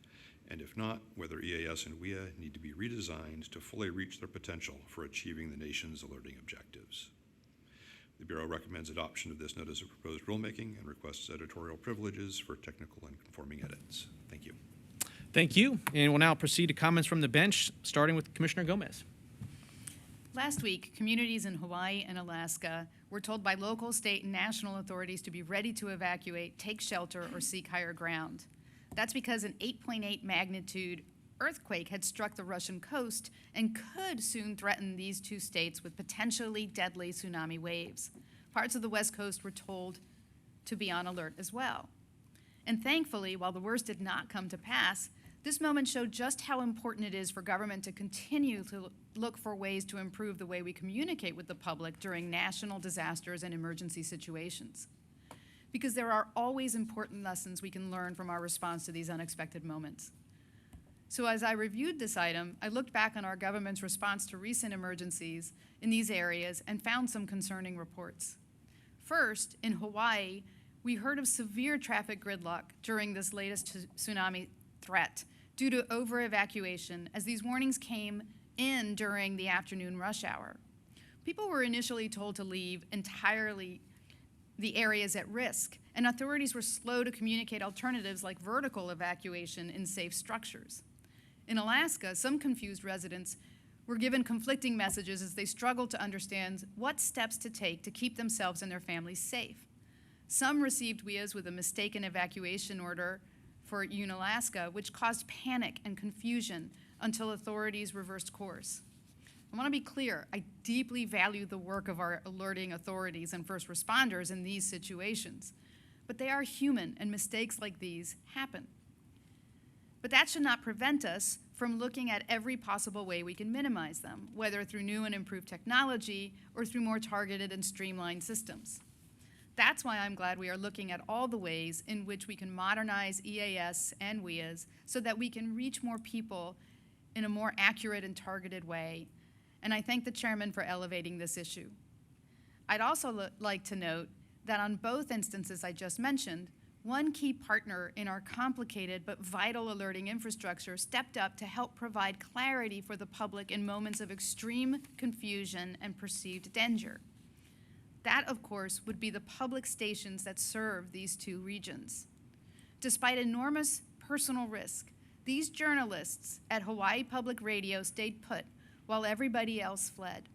and if not, whether EAS and WEA need to be redesigned to fully reach their potential for achieving the nation's alerting objectives. The Bureau recommends adoption of this notice of proposed rulemaking and requests editorial privileges for technical and conforming edits. Thank you. Thank you. And we'll now proceed to comments from the bench, starting with Commissioner Gomez. Last week, communities in Hawaii and Alaska were told by local, state, and national authorities to be ready to evacuate, take shelter, or seek higher ground. That's because an 8.8 magnitude earthquake had struck the Russian coast and could soon threaten these two states with potentially deadly tsunami waves. Parts of the West Coast were told to be on alert as well. And thankfully, while the worst did not come to pass, this moment showed just how important it is for government to continue to look for ways to improve the way we communicate with the public during national disasters and emergency situations. Because there are always important lessons we can learn from our response to these unexpected moments. So as I reviewed this item, I looked back on our government's response to recent emergencies in these areas and found some concerning reports. First, in Hawaii, we heard of severe traffic gridlock during this latest tsunami threat due to over-evacuation as these warnings came in during the afternoon rush hour. People were initially told to leave entirely the areas at risk, and authorities were slow to communicate alternatives like vertical evacuation in safe structures. In Alaska, some confused residents were given conflicting messages as they struggled to understand what steps to take to keep themselves and their families safe. Some received WEAs with a mistaken evacuation order for Unalaska, which caused panic and confusion until authorities reversed course. I want to be clear, I deeply value the work of our alerting authorities and first responders in these situations, but they are human and mistakes like these happen. But that should not prevent us from looking at every possible way we can minimize them, whether through new and improved technology or through more targeted and streamlined systems. That's why I'm glad we are looking at all the ways in which we can modernize EAS and WEAs so that we can reach more people in a more accurate and targeted way, and I thank the chairman for elevating this issue. I'd also like to note that on both instances I just mentioned, one key partner in our complicated but vital alerting infrastructure stepped up to help provide clarity for the public in moments of extreme confusion and perceived danger. That, of course, would be the public stations that serve these two regions. Despite enormous personal risk, these journalists at Hawaii Public Radio stayed put while everybody else fled.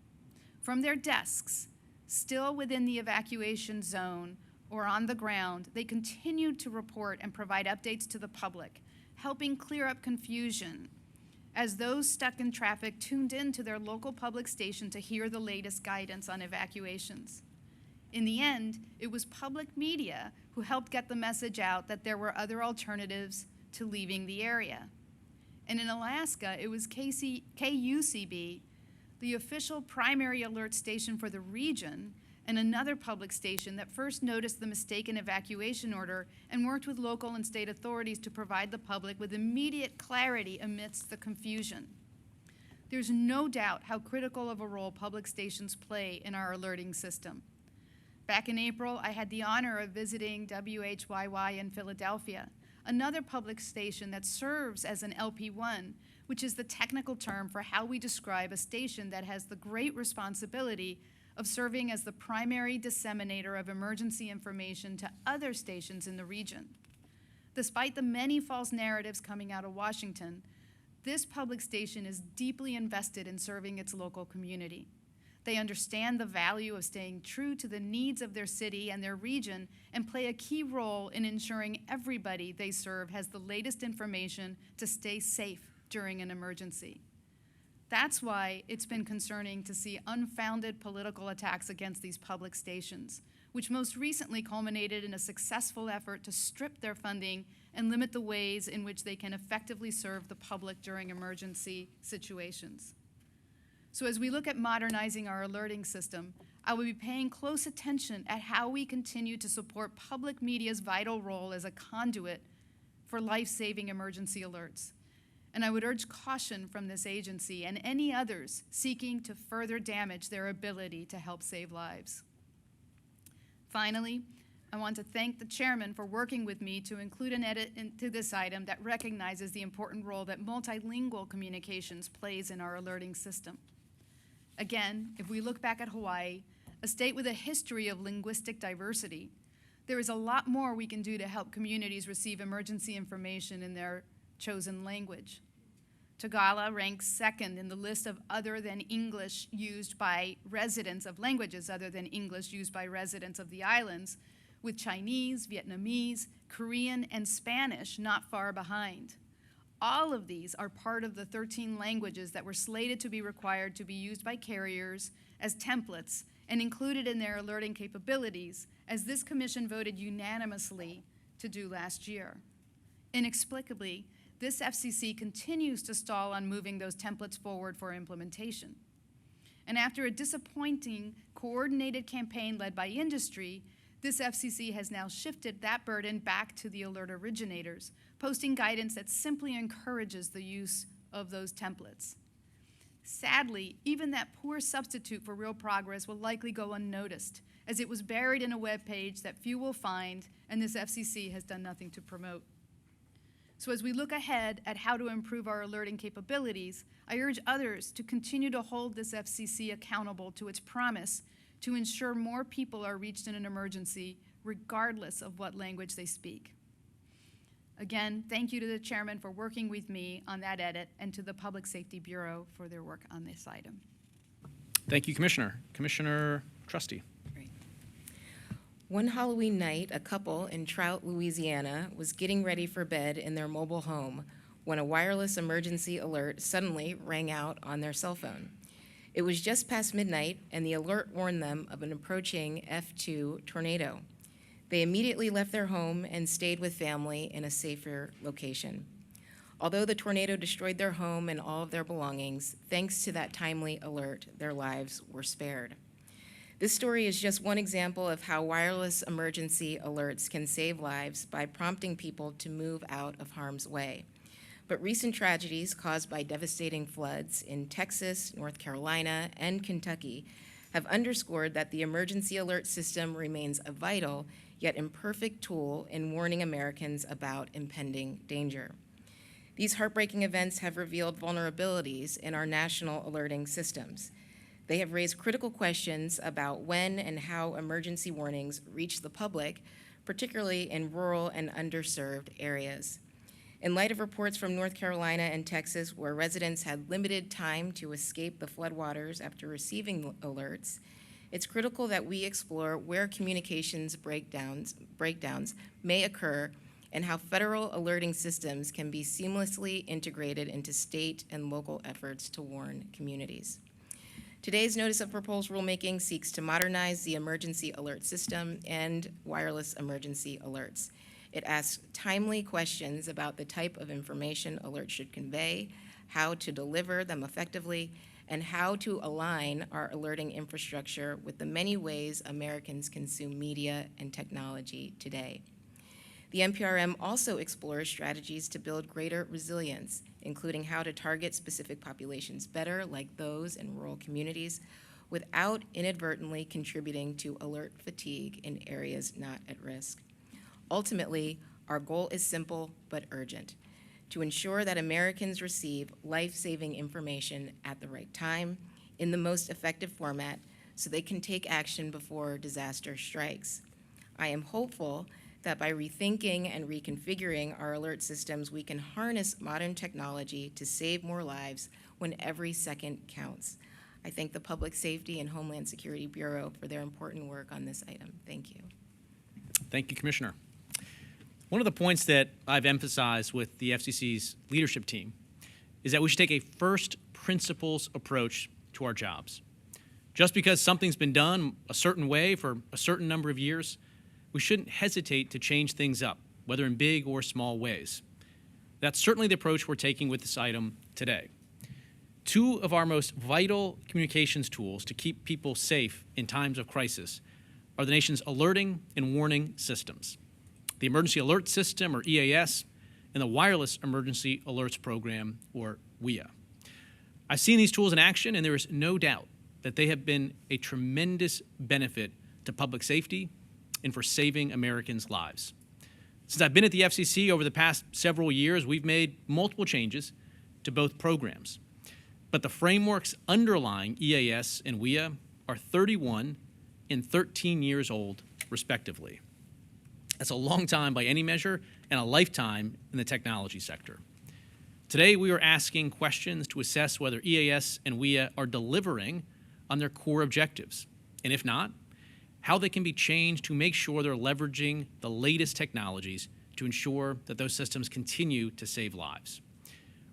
From their desks, still within the evacuation zone or on the ground, they continued to report and provide updates to the public, helping clear up confusion as those stuck in traffic tuned in to their local public station to hear the latest guidance on evacuations. In the end, it was public media who helped get the message out that there were other alternatives to leaving the area. And in Alaska, it was KUCB, the official primary alert station for the region, and another public station that first noticed the mistaken evacuation order and worked with local and state authorities to provide the public with immediate clarity amidst the confusion. There's no doubt how critical of a role public stations play in our alerting system. Back in April, I had the honor of visiting WHYY in Philadelphia, another public station that serves as an LP1, which is the technical term for how we describe a station that has the great responsibility of serving as the primary disseminator of emergency information to other stations in the region. Despite the many false narratives coming out of Washington, this public station is deeply invested in serving its local community. They understand the value of staying true to the needs of their city and their region and play a key role in ensuring everybody they serve has the latest information to stay safe during an emergency. That's why it's been concerning to see unfounded political attacks against these public stations, which most recently culminated in a successful effort to strip their funding and limit the ways in which they can effectively serve the public during emergency situations. So as we look at modernizing our alerting system, I will be paying close attention at how we continue to support public media's vital role as a conduit for life-saving emergency alerts. And I would urge caution from this agency and any others seeking to further damage their ability to help save lives. Finally, I want to thank the chairman for working with me to include an edit into this item that recognizes the important role that multilingual communications plays in our alerting system. Again, if we look back at Hawaii, a state with a history of linguistic diversity, there is a lot more we can do to help communities receive emergency information in their chosen language. Tagala ranks second in the list of other than English used by residents of languages other than English used by residents of the islands, with Chinese, Vietnamese, Korean, and Spanish not far behind. All of these are part of the 13 languages that were slated to be required to be used by carriers as templates and included in their alerting capabilities, as this commission voted unanimously to do last year. Inexplicably, this FCC continues to stall on moving those templates forward for implementation. And after a disappointing, coordinated campaign led by industry, this FCC has now shifted that burden back to the alert originators, posting guidance that simply encourages the use of those templates. Sadly, even that poor substitute for real progress will likely go unnoticed, as it was buried in a web page that few will find, and this FCC has done nothing to promote. So as we look ahead at how to improve our alerting capabilities, I urge others to continue to hold this FCC accountable to its promise to ensure more people are reached in an emergency, regardless of what language they speak. Again, thank you to the chairman for working with me on that edit and to the Public Safety Bureau for their work on this item. Thank you, Commissioner. Commissioner Trusty. Great. One Halloween night, a couple in Trout, Louisiana, was getting ready for bed in their mobile home when a wireless emergency alert suddenly rang out on their cell phone. It was just past midnight, and the alert warned them of an approaching F2 tornado. They immediately left their home and stayed with family in a safer location. Although the tornado destroyed their home and all of their belongings, thanks to that timely alert, their lives were spared. This story is just one example of how wireless emergency alerts can save lives by prompting people to move out of harm's way. But recent tragedies caused by devastating floods in Texas, North Carolina, and Kentucky have underscored that the emergency alert system remains a vital yet imperfect tool in warning Americans about impending danger. These heartbreaking events have revealed vulnerabilities in our national alerting systems. They have raised critical questions about when and how emergency warnings reach the public, particularly in rural and underserved areas. In light of reports from North Carolina and Texas where residents had limited time to escape the floodwaters after receiving alerts, it's critical that we explore where communications breakdowns may occur and how federal alerting systems can be seamlessly integrated into state and local efforts to warn communities. Today's notice of proposed rulemaking seeks to modernize the emergency alert system and wireless emergency alerts. It asks timely questions about the type of information alerts should convey, how to deliver them effectively, and how to align our alerting infrastructure with the many ways Americans consume media and technology today. The NPRM also explores strategies to build greater resilience, including how to target specific populations better, like those in rural communities, without inadvertently contributing to alert fatigue in areas not at risk. Ultimately, our goal is simple but urgent: to ensure that Americans receive life-saving information at the right time, in the most effective format, so they can take action before disaster strikes. I am hopeful that by rethinking and reconfiguring our alert systems, we can harness modern technology to save more lives when every second counts. I thank the Public Safety and Homeland Security Bureau for their important work on this item. Thank you. Thank you, Commissioner. One of the points that I've emphasized with the FCC's leadership team is that we should take a first principles approach to our jobs. Just because something's been done a certain way for a certain number of years, we shouldn't hesitate to change things up, whether in big or small ways. That's certainly the approach we're taking with this item today. Two of our most vital communications tools to keep people safe in times of crisis are the nation's alerting and warning systems: the Emergency Alert System, or EAS, and the Wireless Emergency Alerts Program, or WEA. I've seen these tools in action, and there is no doubt that they have been a tremendous benefit to public safety and for saving Americans' lives. Since I've been at the FCC over the past several years, we've made multiple changes to both programs. But the frameworks underlying EAS and WEA are 31 and 13 years old, respectively. That's a long time by any measure and a lifetime in the technology sector. Today, we are asking questions to assess whether EAS and WEA are delivering on their core objectives, and if not, how they can be changed to make sure they're leveraging the latest technologies to ensure that those systems continue to save lives.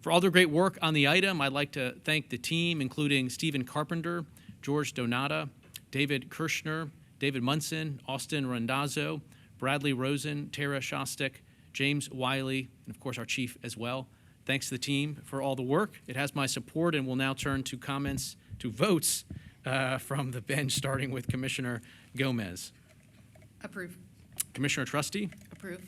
For all their great work on the item, I'd like to thank the team, including Stephen Carpenter, George Donata, David Kirshner, David Munson, Austin Randazzo, Bradley Rosen, Tara Shostak, James Wiley, and of course our chief as well. Thanks to the team for all the work. It has my support, and we'll now turn to comments, to votes from the bench, starting with Commissioner Gomez. Approve. Commissioner Trusty? Approve.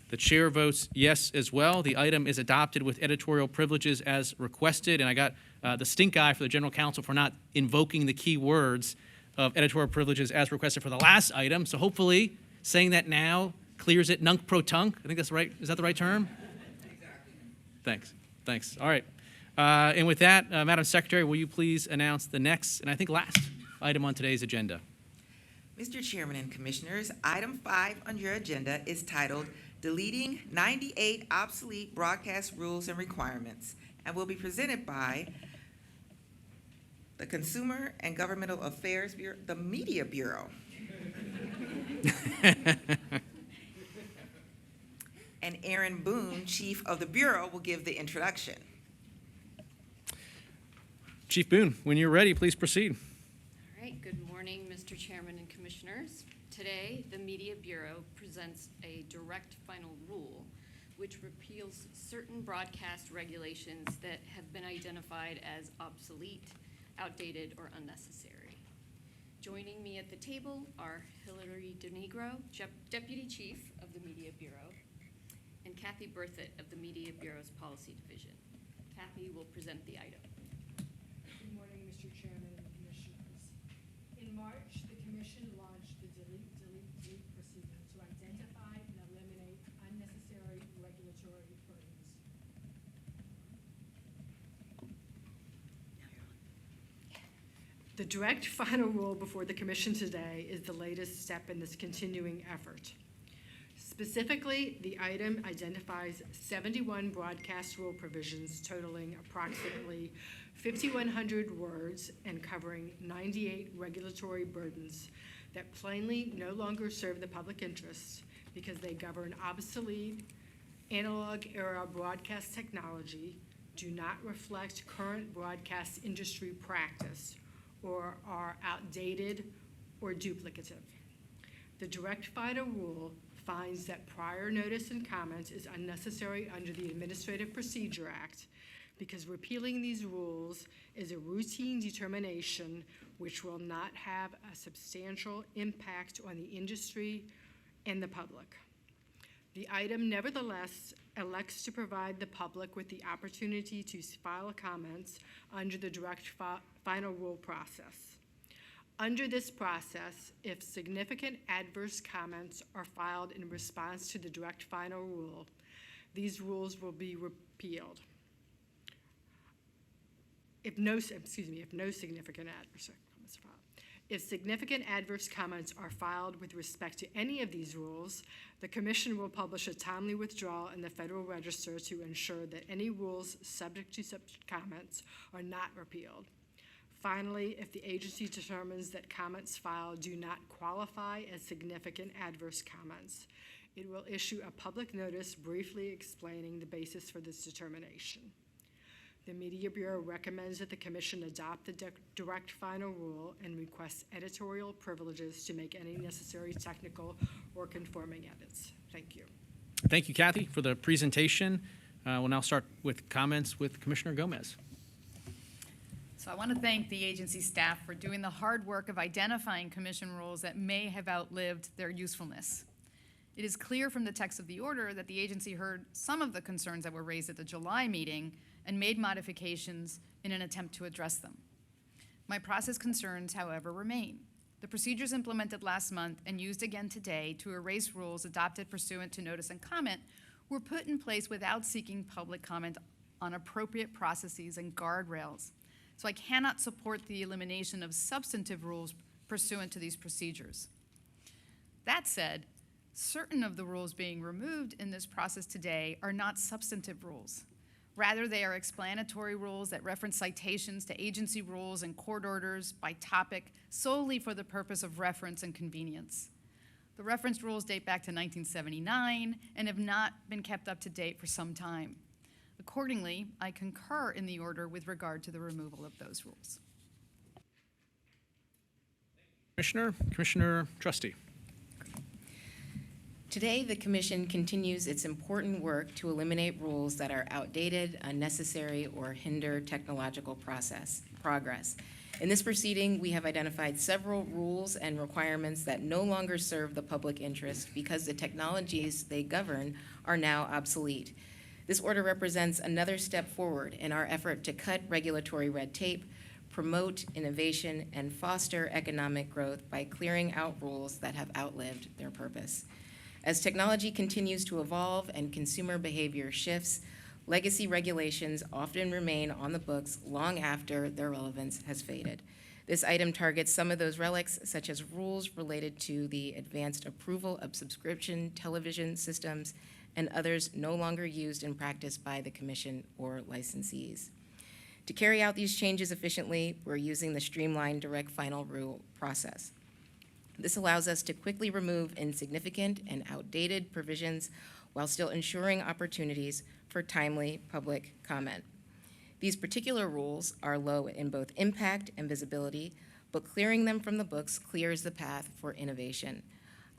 The chair votes yes as well. The item is adopted with editorial privileges as requested, and I got the stink eye for the general counsel for not invoking the key words of editorial privileges as requested for the last item. So hopefully saying that now clears it nunc pro tunc. I think that's right. Is that the right term? Exactly. Thanks. All right. And with that, Madam Secretary, will you please announce the next and I think last item on today's agenda? Mr. Chairman and Commissioners, item 5 on your agenda is titled Deleting 98 Obsolete Broadcast Rules and Requirements, and will be presented by the Consumer and Governmental Affairs Bureau, the Media Bureau. And Aaron Boone, Chief of the Bureau, will give the introduction. Chief Boone, when you're ready, please proceed. All right, good morning, Mr. Chairman and Commissioners. Today, the Media Bureau presents a direct final rule which repeals certain broadcast regulations that have been identified as obsolete, outdated, or unnecessary. Joining me at the table are Hillary DeNigro, Deputy Chief of the Media Bureau, and Kathy Berthett of the Media Bureau's Policy Division. Kathy will present the item. Good morning, Mr. Chairman and Commissioners. In March, the Commission launched the Delete procedure to identify and eliminate unnecessary regulatory burdens. The direct final rule before the Commission today is the latest step in this continuing effort. Specifically, the item identifies 71 broadcast rule provisions totaling approximately 5,100 words and covering 98 regulatory burdens that plainly no longer serve the public interest because they govern obsolete, analog-era broadcast technology, do not reflect current broadcast industry practice, or are outdated or duplicative. The direct final rule finds that prior notice and comment is unnecessary under the Administrative Procedure Act because repealing these rules is a routine determination which will not have a substantial impact on the industry and the public. The item nevertheless elects to provide the public with the opportunity to file comments under the direct final rule process. Under this process, if significant adverse comments are filed in response to the direct final rule, these rules will be repealed. If no significant adverse comments are filed. If significant adverse comments are filed with respect to any of these rules, the Commission will publish a timely withdrawal in the Federal Register to ensure that any rules subject to such comments are not repealed. Finally, if the agency determines that comments filed do not qualify as significant adverse comments, it will issue a public notice briefly explaining the basis for this determination. The Media Bureau recommends that the Commission adopt the direct final rule and requests editorial privileges to make any necessary technical or conforming edits. Thank you. Thank you, Kathy, for the presentation. We'll now start with comments with Commissioner Gomez. So I want to thank the agency staff for doing the hard work of identifying Commission rules that may have outlived their usefulness. It is clear from the text of the order that the agency heard some of the concerns that were raised at the July meeting and made modifications in an attempt to address them. My process concerns, however, remain. The procedures implemented last month and used again today to erase rules adopted pursuant to notice and comment were put in place without seeking public comment on appropriate processes and guardrails. So I cannot support the elimination of substantive rules pursuant to these procedures. That said, certain of the rules being removed in this process today are not substantive rules. Rather, they are explanatory rules that reference citations to agency rules and court orders by topic solely for the purpose of reference and convenience. The reference rules date back to 1979 and have not been kept up to date for some time. Accordingly, I concur in the order with regard to the removal of those rules. Commissioner Trustee. Today, the Commission continues its important work to eliminate rules that are outdated, unnecessary, or hinder technological progress. In this proceeding, we have identified several rules and requirements that no longer serve the public interest because the technologies they govern are now obsolete. This order represents another step forward in our effort to cut regulatory red tape, promote innovation, and foster economic growth by clearing out rules that have outlived their purpose. As technology continues to evolve and consumer behavior shifts, legacy regulations often remain on the books long after their relevance has faded. This item targets some of those relics, such as rules related to the advanced approval of subscription television systems and others no longer used in practice by the Commission or licensees. To carry out these changes efficiently, we're using the streamlined direct final rule process. This allows us to quickly remove insignificant and outdated provisions while still ensuring opportunities for timely public comment. These particular rules are low in both impact and visibility, but clearing them from the books clears the path for innovation.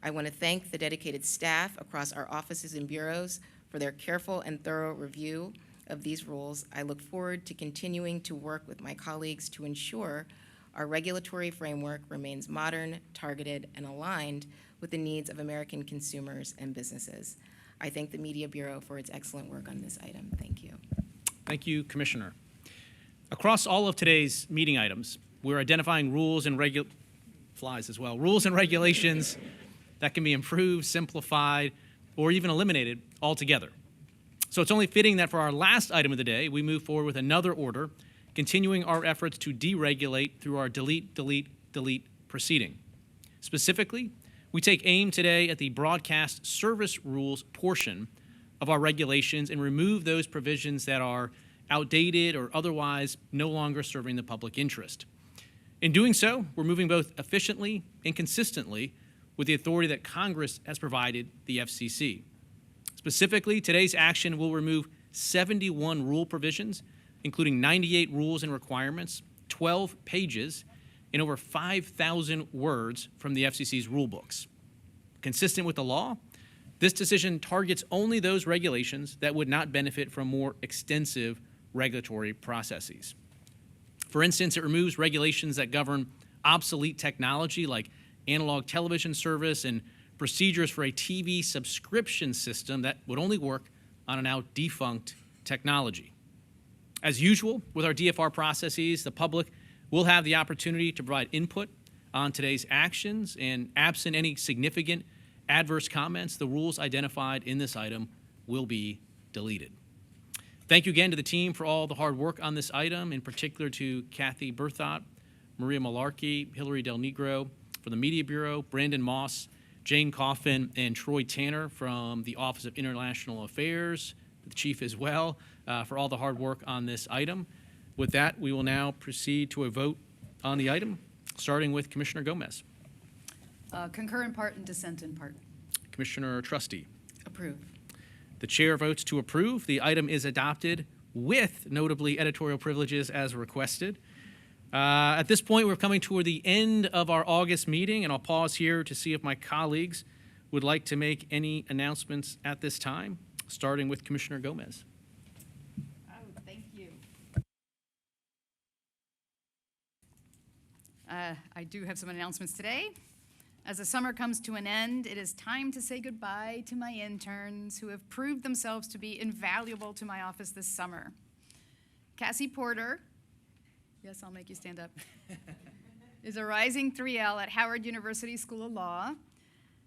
I want to thank the dedicated staff across our offices and bureaus for their careful and thorough review of these rules. I look forward to continuing to work with my colleagues to ensure our regulatory framework remains modern, targeted, and aligned with the needs of American consumers and businesses. I thank the Media Bureau for its excellent work on this item. Thank you. Thank you, Commissioner. Across all of today's meeting items, we're identifying rules and regulations that can be improved, simplified, or even eliminated altogether. So it's only fitting that for our last item of the day, we move forward with another order, continuing our efforts to deregulate through our delete, delete, delete proceeding. Specifically, we take aim today at the broadcast service rules portion of our regulations and remove those provisions that are outdated or otherwise no longer serving the public interest. In doing so, we're moving both efficiently and consistently with the authority that Congress has provided the FCC. Specifically, today's action will remove 71 rule provisions, including 98 rules and requirements, 12 pages, and over 5,000 words from the FCC's rule books. Consistent with the law, this decision targets only those regulations that would not benefit from more extensive regulatory processes. For instance, it removes regulations that govern obsolete technology like analog television service and procedures for a TV subscription system that would only work on a now defunct technology. As usual with our DFR processes, the public will have the opportunity to provide input on today's actions, and absent any significant adverse comments, the rules identified in this item will be deleted. Thank you again to the team for all the hard work on this item, in particular to Kathy Berthott, Maria Malarkey, Hillary Del Negro from the Media Bureau, Brandon Moss, Jane Coffin, and Troy Tanner from the Office of International Affairs, the chief as well, for all the hard work on this item. With that, we will now proceed to a vote on the item, starting with Commissioner Gomez. Concur in part and dissent in part. Commissioner Trustee. Approve. The chair votes to approve. The item is adopted with notably editorial privileges as requested. At this point, we're coming toward the end of our August meeting, and I'll pause here to see if my colleagues would like to make any announcements at this time, starting with Commissioner Gomez. Oh, thank you. I do have some announcements today. As the summer comes to an end, it is time to say goodbye to my interns who have proved themselves to be invaluable to my office this summer. Cassie Porter, yes, I'll make you stand up, is a rising 3L at Howard University School of Law.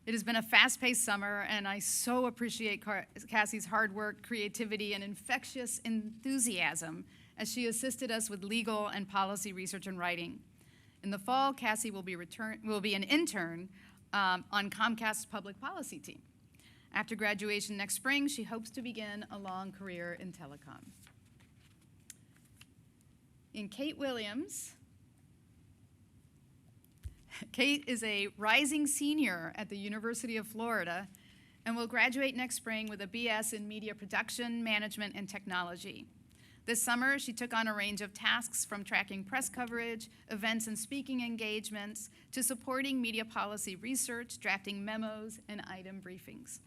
It has been a fast-paced summer, and I so appreciate Cassie's hard work, creativity, and infectious enthusiasm as she assisted us with legal and policy research and writing. In the fall, Cassie will be an intern on Comcast's public policy team. After graduation next spring, she hopes to begin a long career in telecom. In Kate Williams, Kate is a rising senior at the University of Florida and will graduate next spring with a BS in Media Production, Management, and Technology. This summer, she took on a range of tasks from tracking press coverage, events and speaking engagements, to supporting media policy research, drafting memos, and item briefings.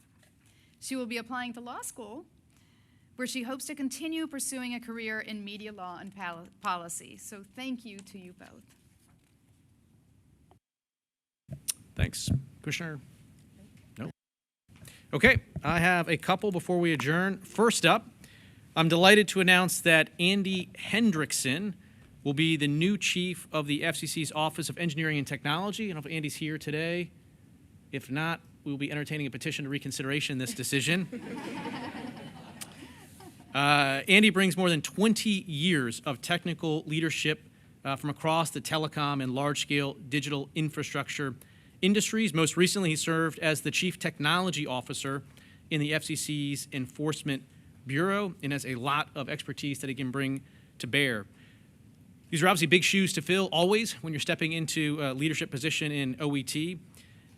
She will be applying to law school, where she hopes to continue pursuing a career in media law and policy. So thank you to you both. Thanks. Commissioner? No? Okay, I have a couple before we adjourn. First up, I'm delighted to announce that Andy Hendrickson will be the new chief of the FCC's Office of Engineering and Technology. I don't know if Andy's here today. If not, we will be entertaining a petition to reconsideration this decision. Andy brings more than 20 years of technical leadership from across the telecom and large-scale digital infrastructure industries. Most recently, he served as the Chief Technology Officer in the FCC's Enforcement Bureau and has a lot of expertise that he can bring to bear. These are obviously big shoes to fill always when you're stepping into a leadership position in OET.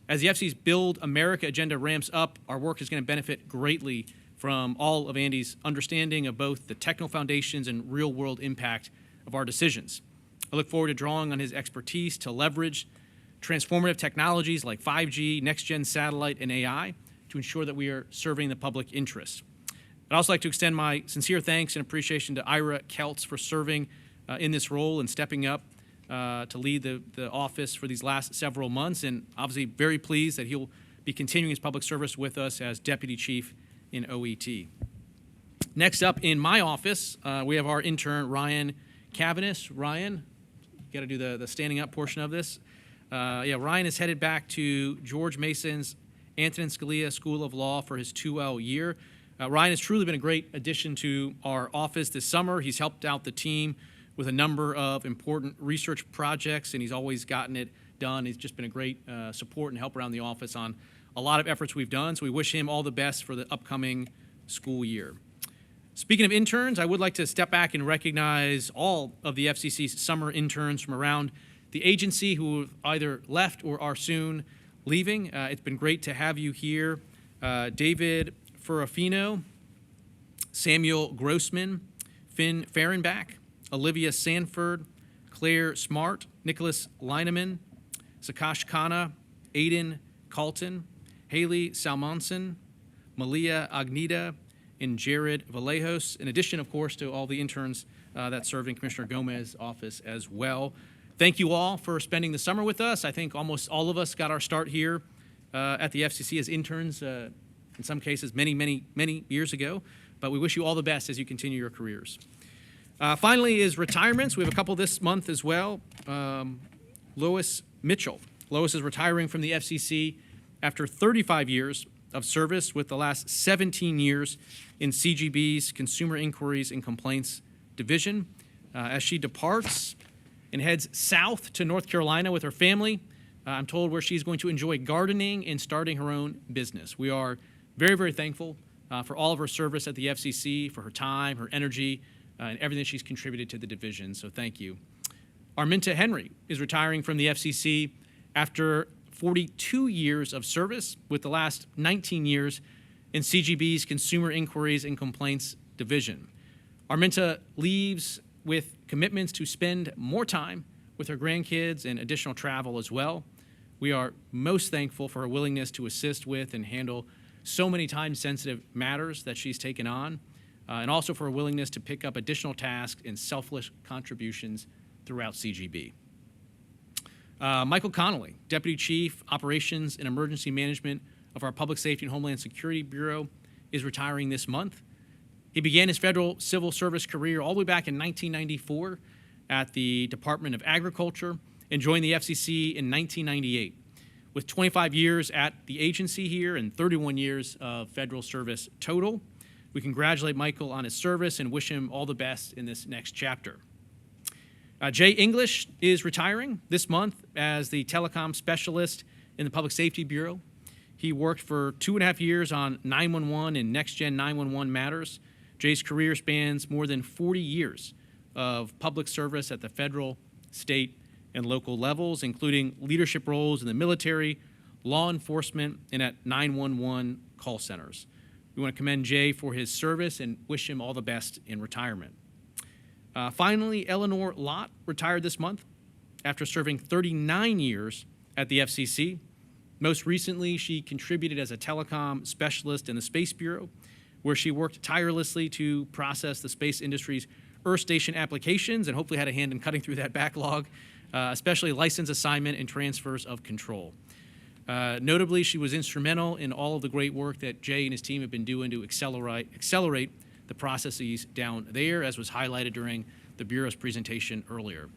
As the FCC's Build America agenda ramps up, our work is going to benefit greatly from all of Andy's understanding of both the technical foundations and real-world impact of our decisions. I look forward to drawing on his expertise to leverage transformative technologies like 5G, next-gen satellite, and AI to ensure that we are serving the public interest. I'd also like to extend my sincere thanks and appreciation to Ira Keltz for serving in this role and stepping up to lead the office for these last several months, and obviously very pleased that he'll be continuing his public service with us as Deputy Chief in OET. Next up in my office, we have our intern, Ryan Cavanis. Ryan, you got to do the standing up portion of this. Ryan is headed back to George Mason's Antonin Scalia School of Law for his 2L year. Ryan has truly been a great addition to our office this summer. He's helped out the team with a number of important research projects, and he's always gotten it done. He's just been a great support and help around the office on a lot of efforts we've done, so we wish him all the best for the upcoming school year. Speaking of interns, I would like to step back and recognize all of the FCC's summer interns from around the agency who have either left or are soon leaving. It's been great to have you here. David Ferrafino, Samuel Grossman, Finn Fahrenbach, Olivia Sanford, Claire Smart, Nicholas Lineman, Sakash Khanna, Aiden Carlton, Haley Salmonson, Malia Agnita, and Jared Vallejos, in addition, of course, to all the interns that served in Commissioner Gomez's office as well. Thank you all for spending the summer with us. I think almost all of us got our start here at the FCC as interns, in some cases many years ago, but we wish you all the best as you continue your careers. Finally is retirements. We have a couple this month as well. Lois Mitchell. Lois is retiring from the FCC after 35 years of service, with the last 17 years in CGB's Consumer Inquiries and Complaints Division. As she departs and heads south to North Carolina with her family, I'm told where she's going to enjoy gardening and starting her own business. We are very, very thankful for all of her service at the FCC, for her time, her energy, and everything she's contributed to the division, so thank you. Arminta Henry is retiring from the FCC after 42 years of service, with the last 19 years in CGB's Consumer Inquiries and Complaints Division. Arminta leaves with commitments to spend more time with her grandkids and additional travel as well. We are most thankful for her willingness to assist with and handle so many time-sensitive matters that she's taken on, and also for her willingness to pick up additional tasks and selfless contributions throughout CGB. Michael Connolly, Deputy Chief, Operations and Emergency Management of our Public Safety and Homeland Security Bureau, is retiring this month. He began his federal civil service career all the way back in 1994 at the Department of Agriculture and joined the FCC in 1998. With 25 years at the agency here and 31 years of federal service total, we congratulate Michael on his service and wish him all the best in this next chapter. Jay English is retiring this month as the telecom specialist in the Public Safety Bureau. He worked for 2.5 years on 911 and next-gen 911 matters. Jay's career spans more than 40 years of public service at the federal, state, and local levels, including leadership roles in the military, law enforcement, and at 911 call centers. We want to commend Jay for his service and wish him all the best in retirement. Finally, Eleanor Lott retired this month after serving 39 years at the FCC. Most recently, she contributed as a telecom specialist in the Space Bureau, where she worked tirelessly to process the space industry's Earth Station applications and hopefully had a hand in cutting through that backlog, especially license assignment and transfers of control. Notably, she was instrumental in all of the great work that Jay and his team have been doing to accelerate the processes down there, as was highlighted during the Bureau's presentation earlier.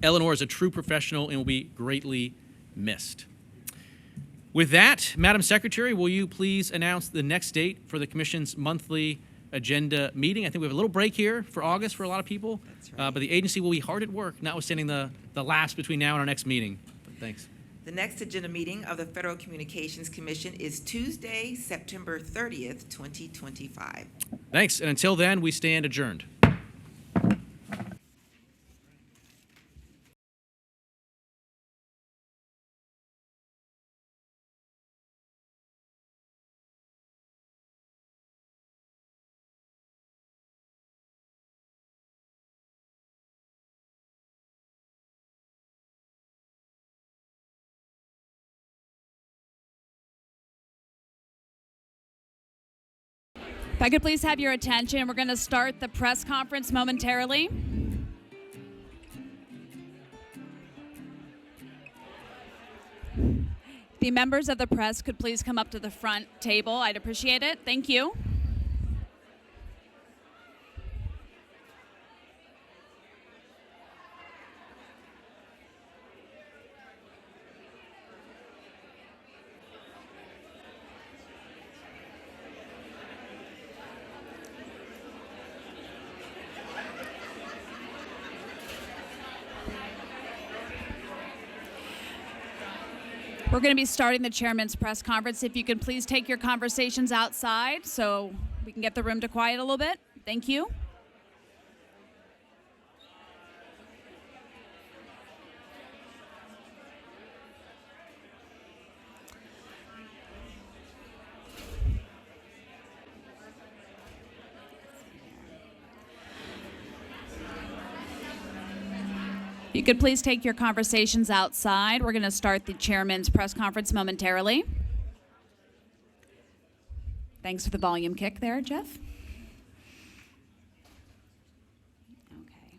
Eleanor is a true professional and will be greatly missed. With that, Madam Secretary, will you please announce the next date for the Commission's monthly agenda meeting? I think we have a little break here for August for a lot of people, That's right. but the agency will be hard at work, notwithstanding the lapse between now and our next meeting. But thanks. The next agenda meeting of the Federal Communications Commission is Tuesday, September 30th, 2025. Thanks, and until then, we stand adjourned. If I could please have your attention, we're going to start the press conference momentarily. the members of the press could please come up to the front table, I'd appreciate it. Thank you. We're going to be starting the chairman's press conference. If you could please take your conversations outside so we can get the room to quiet a little bit. Thank you. You could please take your conversations outside. We're going to start the chairman's press conference momentarily. Thanks for the volume kick there, Jeff. Okay.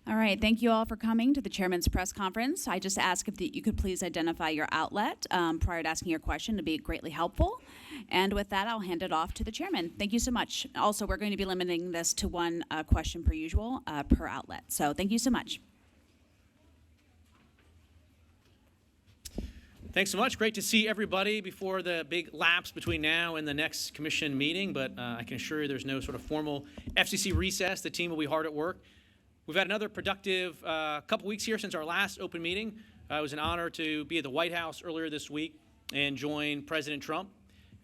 All right, thank you all for coming to the chairman's press conference. I just ask if you could please identify your outlet prior to asking your question to be greatly helpful. And with that, I'll hand it off to the chairman. Thank you so much. Also, we're going to be limiting this to one question per usual per outlet. So thank you so much. Thanks so much. Great to see everybody before the big lapse between now and the next commission meeting, but I can assure you there's no sort of formal FCC recess. The team will be hard at work. We've had another productive couple weeks here since our last open meeting. It was an honor to be at the White House earlier this week and join President Trump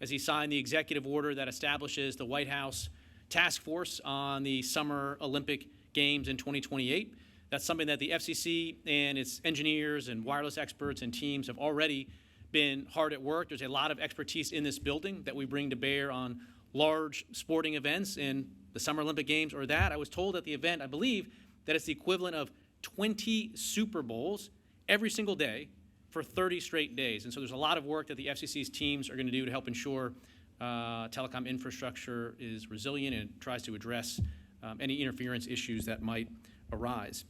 as he signed the executive order that establishes the White House task force on the Summer Olympic Games in 2028. That's something that the FCC and its engineers and wireless experts and teams have already been hard at work. There's a lot of expertise in this building that we bring to bear on large sporting events, and the Summer Olympic Games or that. I was told at the event, I believe, that it's the equivalent of 20 Super Bowls every single day for 30 straight days. And so there's a lot of work that the FCC's teams are going to do to help ensure telecom infrastructure is resilient and tries to address any interference issues that might arise.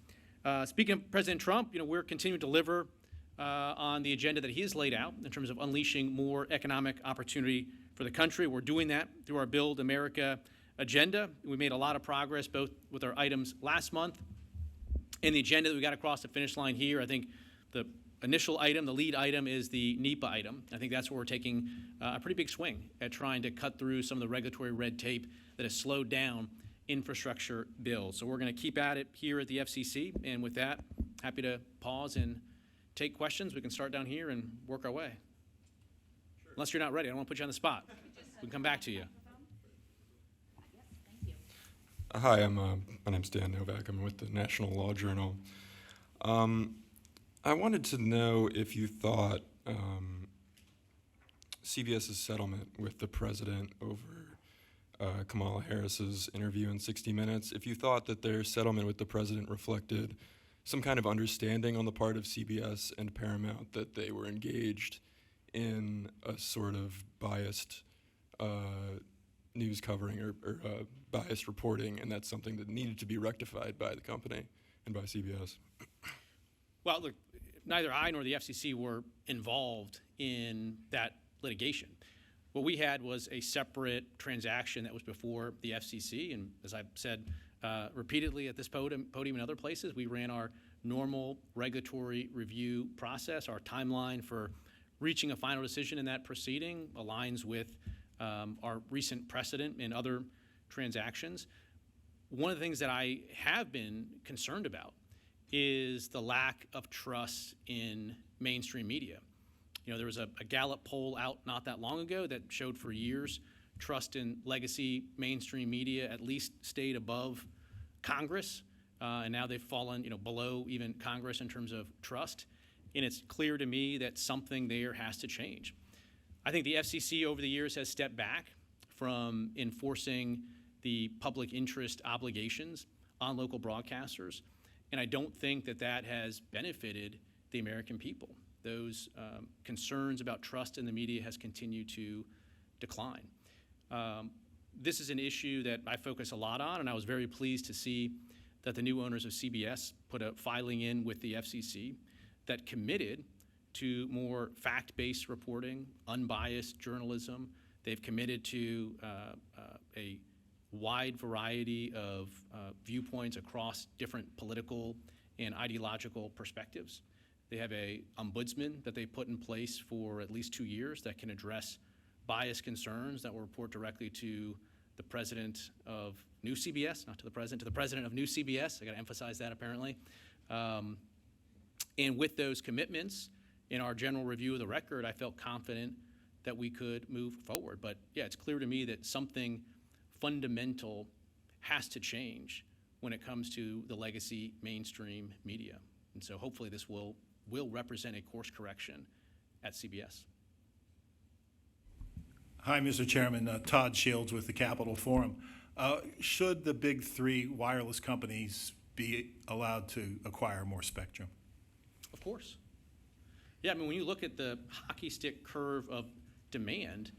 Speaking of President Trump, we're continuing to deliver on the agenda that he has laid out in terms of unleashing more economic opportunity for the country. We're doing that through our Build America agenda. We made a lot of progress both with our items last month and the agenda that we got across the finish line here. I think the initial item, the lead item, is the NEPA item. I think that's where we're taking a pretty big swing at trying to cut through some of the regulatory red tape that has slowed down infrastructure bills. So we're going to keep at it here at the FCC. And with that, happy to pause and take questions. We can start down here and work our way. Sure. Unless you're not ready. I don't want to put you on the spot. We can come back to you. Hi, my name's Dan Novak. I'm with the National Law Journal. I wanted to know if you thought CBS's settlement with the president over Kamala Harris's interview in 60 Minutes, if you thought that their settlement with the president reflected some kind of understanding on the part of CBS and Paramount that they were engaged in a sort of biased news covering or biased reporting, and that's something that needed to be rectified by the company and by CBS. Well, look, neither I nor the FCC were involved in that litigation. What we had was a separate transaction that was before the FCC, and as I've said repeatedly at this podium and other places, we ran our normal regulatory review process. Our timeline for reaching a final decision in that proceeding aligns with our recent precedent in other transactions. One of the things that I have been concerned about is the lack of trust in mainstream media. There was a Gallup poll out not that long ago that showed for years trust in legacy mainstream media at least stayed above Congress, and now they've fallen below even Congress in terms of trust. And it's clear to me that something there has to change. I think the FCC over the years has stepped back from enforcing the public interest obligations on local broadcasters, and I don't think that that has benefited the American people. Those concerns about trust in the media has continued to decline. This is an issue that I focus a lot on, and I was very pleased to see that the new owners of CBS put a filing in with the FCC that committed to more fact-based reporting, unbiased journalism. They've committed to a wide variety of viewpoints across different political and ideological perspectives. They have a ombudsman that they put in place for at least 2 years that can address bias concerns that will report directly to the president of new CBS, not to the president of new CBS. I got to emphasize that apparently. And with those commitments, in our general review of the record, I felt confident that we could move forward. But yeah, it's clear to me that something fundamental has to change when it comes to the legacy mainstream media. And so hopefully this will represent a course correction at CBS. Hi, Mr. Chairman. Todd Shields with the Capitol Forum. Should the big three wireless companies be allowed to acquire more spectrum? Of course. Yeah, I mean, when you look at the hockey stick curve of demand,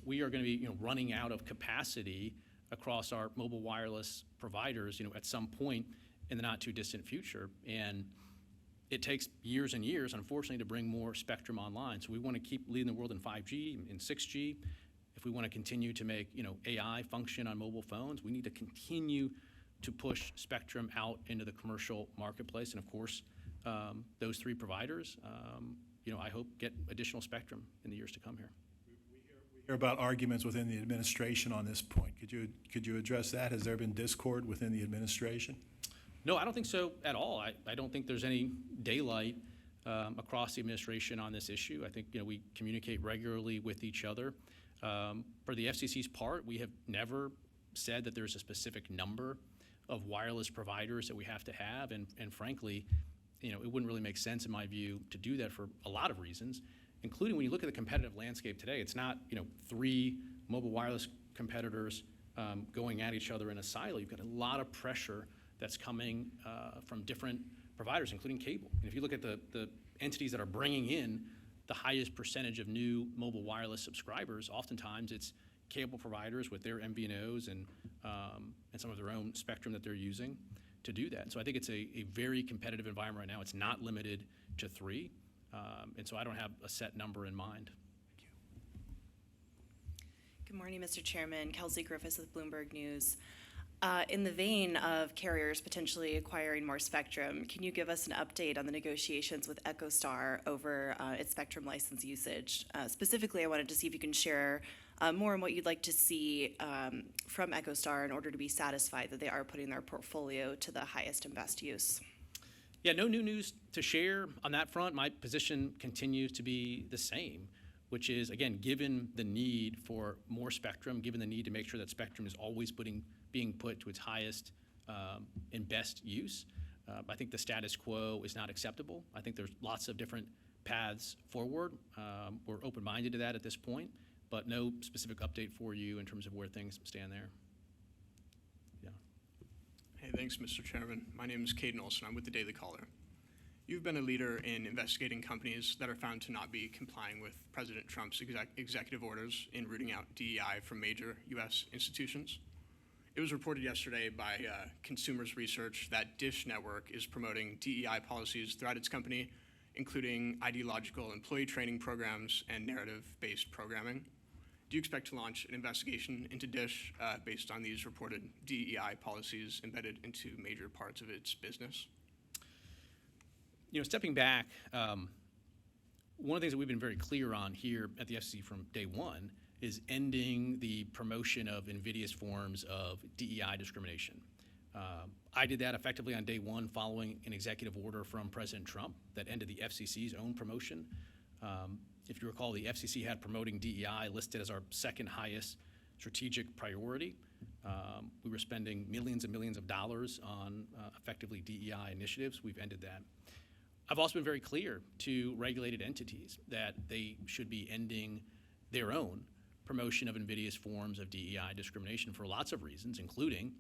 we are going to be running out of capacity across our mobile wireless providers at some point in the not too distant future. And it takes years and years, unfortunately, to bring more spectrum online. So we want to keep leading the world in 5G and 6G. If we want to continue to make AI function on mobile phones, we need to continue to push spectrum out into the commercial marketplace. And of course, those three providers, I hope get additional spectrum in the years to come here. We hear about arguments within the administration on this point. Could you address that? Has there been discord within the administration? No, I don't think so at all. I don't think there's any daylight across the administration on this issue. I think we communicate regularly with each other. For the FCC's part, we have never said that there's a specific number of wireless providers that we have to have, and frankly, it wouldn't really make sense in my view to do that for a lot of reasons, including when you look at the competitive landscape today. It's not three mobile wireless competitors going at each other in a silo. You've got a lot of pressure that's coming from different providers, including cable. And if you look at the entities that are bringing in the highest percentage of new mobile wireless subscribers, oftentimes it's cable providers with their MVNOs and some of their own spectrum that they're using to do that. And so I think it's a very competitive environment right now. It's not limited to three, and so I don't have a set number in mind. Good morning, Mr. Chairman. Kelsey Griffiths with Bloomberg News. In the vein of carriers potentially acquiring more spectrum, can you give us an update on the negotiations with EchoStar over its spectrum license usage? Specifically, I wanted to see if you can share more on what you'd like to see from EchoStar in order to be satisfied that they are putting their portfolio to the highest and best use. Yeah, no new news to share on that front. My position continues to be the same, which is, again, given the need for more spectrum, given the need to make sure that spectrum is always being put to its highest and best use, I think the status quo is not acceptable. I think there's lots of different paths forward. We're open-minded to that at this point, but no specific update for you in terms of where things stand there. Yeah. Hey, thanks, Mr. Chairman. My name is Caden Olson. I'm with the Daily Caller. You've been a leader in investigating companies that are found to not be complying with President Trump's executive orders in rooting out DEI from major U.S. institutions. It was reported yesterday by Consumers Research that Dish Network is promoting DEI policies throughout its company, including ideological employee training programs and narrative-based programming. Do you expect to launch an investigation into Dish based on these reported DEI policies embedded into major parts of its business? Stepping back, one of the things that we've been very clear on here at the FCC from day one is ending the promotion of invidious forms of DEI discrimination. I did that effectively on day one following an executive order from President Trump that ended the FCC's own promotion. If you recall, the FCC had promoting DEI listed as our second highest strategic priority. We were spending millions and millions of dollars on effectively DEI initiatives. We've ended that. I've also been very clear to regulated entities that they should be ending their own promotion of invidious forms of DEI discrimination for lots of reasons, including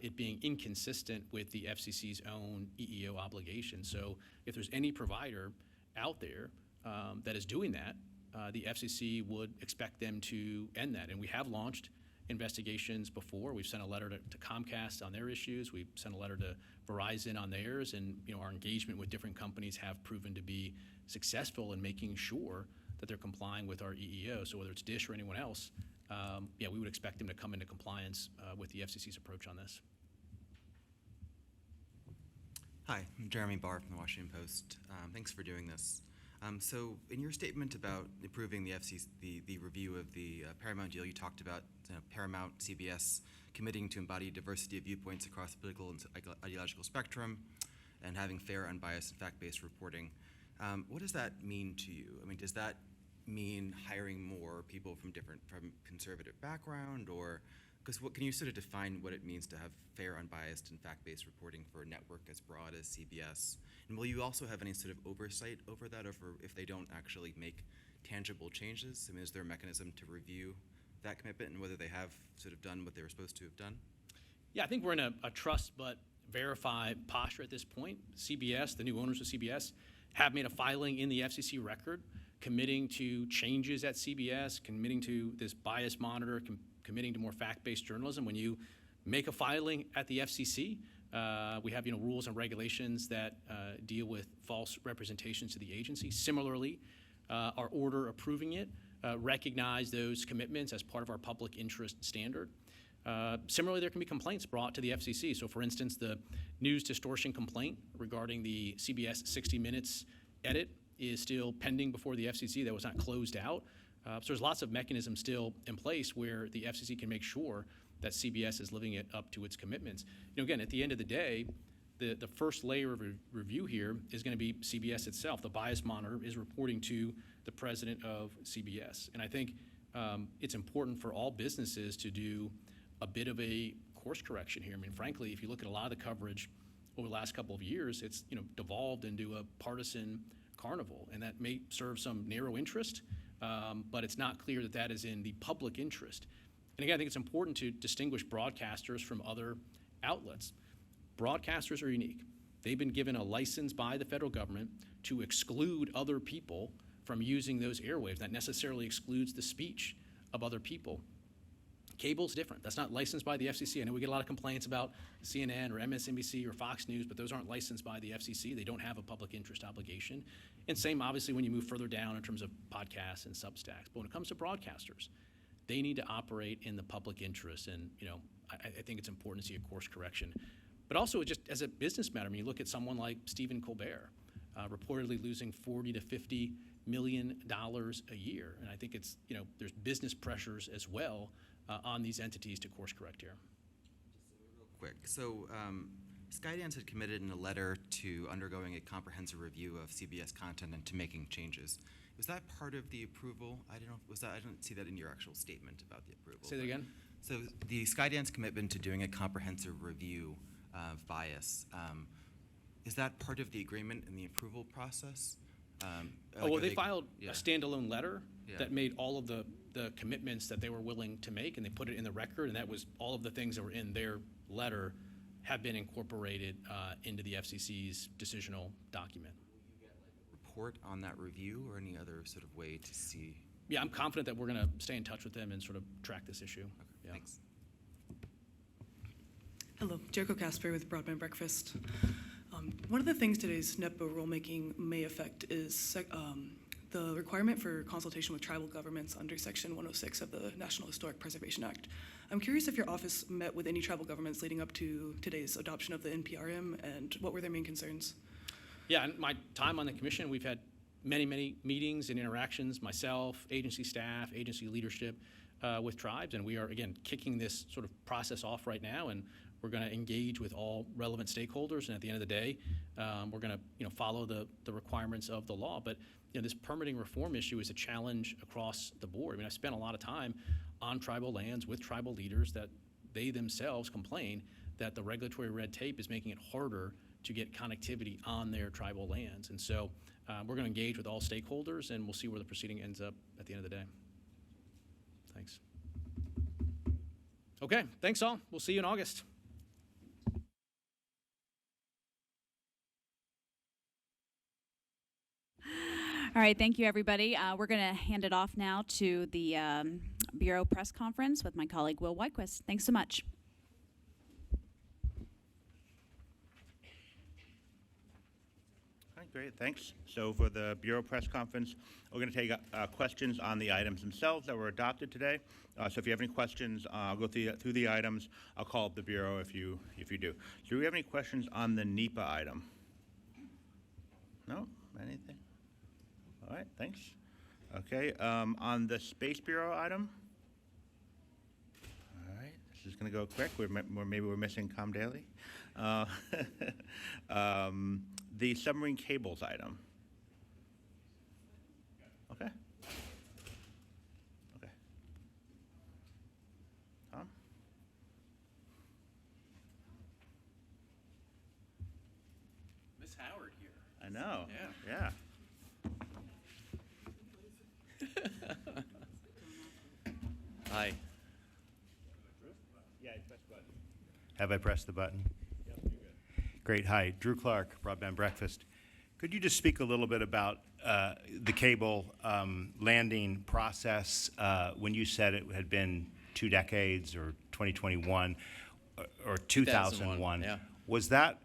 it being inconsistent with the FCC's own EEO obligation. So if there's any provider out there that is doing that, the FCC would expect them to end that. And we have launched investigations before. We've sent a letter to Comcast on their issues. We've sent a letter to Verizon on theirs, and our engagement with different companies have proven to be successful in making sure that they're complying with our EEO. So whether it's Dish or anyone else, we would expect them to come into compliance with the FCC's approach on this. Hi, I'm Jeremy Barr from the Washington Post. Thanks for doing this. So in your statement about approving the FCC, the review of the Paramount deal, you talked about Paramount, CBS committing to embody diversity of viewpoints across the political and ideological spectrum and having fair, unbiased, and fact-based reporting. What does that mean to you? I mean, does that mean hiring more people from conservative background, or because can you sort of define what it means to have fair, unbiased, and fact-based reporting for a network as broad as CBS? And will you also have any sort of oversight over that, if they don't actually make tangible changes? I mean, is there a mechanism to review that commitment and whether they have sort of done what they were supposed to have done? Yeah, I think we're in a trust but verify posture at this point. CBS, the new owners of CBS, have made a filing in the FCC record committing to changes at CBS, committing to this bias monitor, committing to more fact-based journalism. When you make a filing at the FCC, we have rules and regulations that deal with false representations to the agency. Similarly, our order approving it recognize those commitments as part of our public interest standard. Similarly, there can be complaints brought to the FCC. So for instance, the news distortion complaint regarding the CBS 60 Minutes edit is still pending before the FCC. That was not closed out. So there's lots of mechanisms still in place where the FCC can make sure that CBS is living it up to its commitments. Again, at the end of the day, the first layer of review here is going to be CBS itself. The bias monitor is reporting to the president of CBS. And I think it's important for all businesses to do a bit of a course correction here. I mean, frankly, if you look at a lot of the coverage over the last couple of years, it's devolved into a partisan carnival, and that may serve some narrow interest, but it's not clear that that is in the public interest. And again, I think it's important to distinguish broadcasters from other outlets. Broadcasters are unique. They've been given a license by the federal government to exclude other people from using those airwaves. That necessarily excludes the speech of other people. Cable's different. That's not licensed by the FCC. I know we get a lot of complaints about CNN or MSNBC or Fox News, but those aren't licensed by the FCC. They don't have a public interest obligation. And same, obviously, when you move further down in terms of podcasts and Substacks. But when it comes to broadcasters, they need to operate in the public interest. And, I think it's important to see a course correction. But also, just as a business matter, I mean, you look at someone like Stephen Colbert, reportedly losing $40 to $50 million a year. And I think it's, there's business pressures as well on these entities to course correct here. Just real quick. So Skydance had committed in a letter to undergoing a comprehensive review of CBS content and to making changes. Was that part of the approval? I didn't see that in your actual statement about the approval. Say that again? So the Skydance commitment to doing a comprehensive review of bias, is that part of the agreement in the approval process? They filed a standalone letter that made all of the commitments that they were willing to make, and they put it in the record, and that was all of the things that were in their letter have been incorporated into the FCC's decisional document. Will you get a report on that review or any other sort of way to see? Yeah, I'm confident that we're going to stay in touch with them and sort of track this issue. Okay, yeah. Thanks. Hello, Jericho Casper with Broadband Breakfast. One of the things today's NEPA rulemaking may affect is the requirement for consultation with tribal governments under Section 106 of the National Historic Preservation Act. I'm curious if your office met with any tribal governments leading up to today's adoption of the NPRM, and what were their main concerns? Yeah, in my time on the commission, we've had many, many meetings and interactions, myself, agency staff, agency leadership, with tribes, and we are, again, kicking this sort of process off right now, and we're going to engage with all relevant stakeholders, and at the end of the day, we're going to follow the requirements of the law. But this permitting reform issue is a challenge across the board. I mean, I've spent a lot of time on tribal lands with tribal leaders that they themselves complain that the regulatory red tape is making it harder to get connectivity on their tribal lands. And so we're going to engage with all stakeholders, and we'll see where the proceeding ends up at the end of the day. Thanks. Okay, thanks all. We'll see you in August. All right, thank you, everybody. We're going to hand it off now to Bureau press conference with my colleague Will Wyquist. Thanks so much. All right, great, thanks. So for the Bureau press conference, we're going to take questions on the items themselves that were adopted today. So if you have any questions, I'll go through the items. I'll call up the Bureau if you do. Do we have any questions on the NEPA item? No? Anything? All right, thanks. Okay, on the Space Bureau item? All right, this is going to go quick. Maybe we're missing Com Daly. The submarine cables item. Okay. Okay. Tom? Miss Howard here. I know. Yeah. Hi. Yeah, press the button. Have I pressed the button? Yep, you're good. Great. Hi, Drew Clark, Broadband Breakfast. Could you just speak a little bit about the cable landing process when you said it had been 2 decades or 2021 or 2001? Yeah. Was that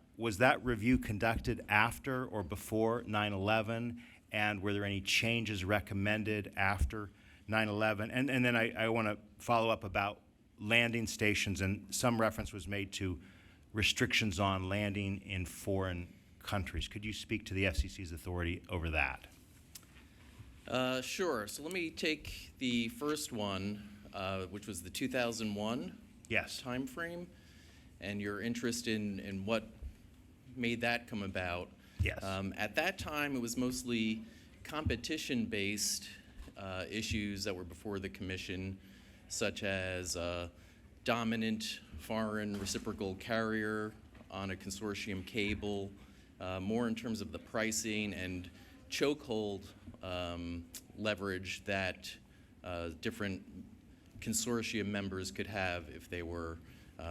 review conducted after or before 9/11? And were there any changes recommended after 9/11? And then I want to follow up about landing stations, and some reference was made to restrictions on landing in foreign countries. Could you speak to the FCC's authority over that? Sure. So let me take the first one, which was the 2001 timeframe, and your interest in what made that come about. Yes. At that time, it was mostly competition-based issues that were before the commission, such as dominant foreign reciprocal carrier on a consortium cable, more in terms of the pricing and chokehold leverage that different consortium members could have if they were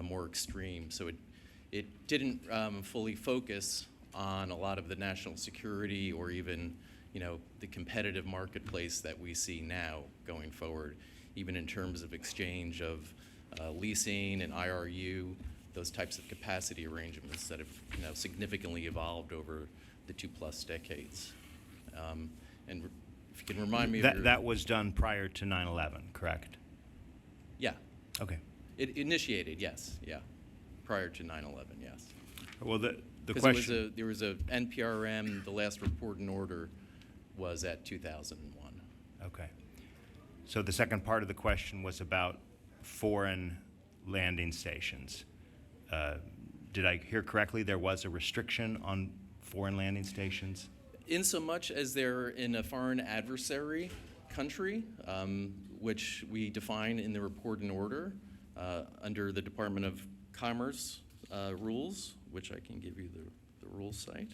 more extreme. So it didn't fully focus on a lot of the national security or even, the competitive marketplace that we see now going forward, even in terms of exchange of leasing and IRU, those types of capacity arrangements that have, significantly evolved over the 2+ decades. And if you can remind me of that was done prior to 9/11, correct? Yeah. Okay. It initiated, yes, yeah, prior to 9/11, yes. Well, the 'Cause question. there was a NPRM, the last report and order was at 2001. Okay. So the second part of the question was about foreign landing stations. Did I hear correctly? There was a restriction on foreign landing stations? In so much as they're in a foreign adversary country, which we define in the report and order under the Department of Commerce rules, which I can give you the rule site.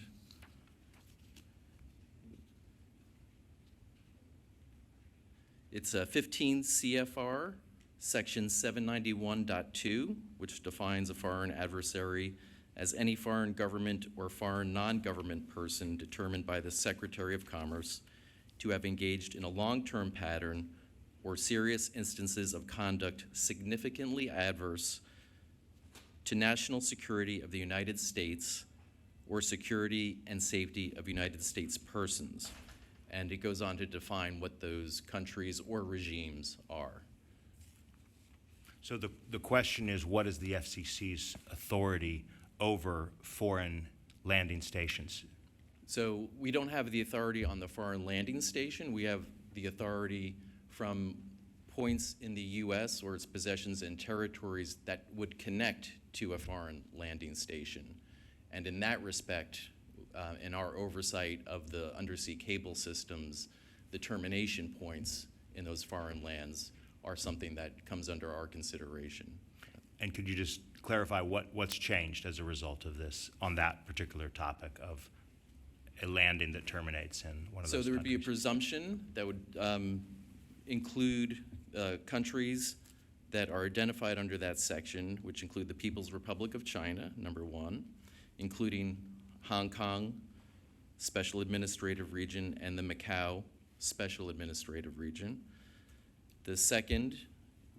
It's 15 CFR section 791.2, which defines a foreign adversary as any foreign government or foreign non-government person determined by the Secretary of Commerce to have engaged in a long-term pattern or serious instances of conduct significantly adverse to national security of the United States or security and safety of United States persons. And it goes on to define what those countries or regimes are. So the question is, what is the FCC's authority over foreign landing stations? So we don't have the authority on the foreign landing station. We have the authority from points in the U.S. or its possessions and territories that would connect to a foreign landing station. And in that respect, in our oversight of the undersea cable systems, the termination points in those foreign lands are something that comes under our consideration. And could you just clarify what's changed as a result of this on that particular topic of a landing that terminates in one of those So there would be a countries? presumption that would include countries that are identified under that section, which include the People's Republic of China, number one, including Hong Kong Special Administrative Region and the Macau Special Administrative Region. The second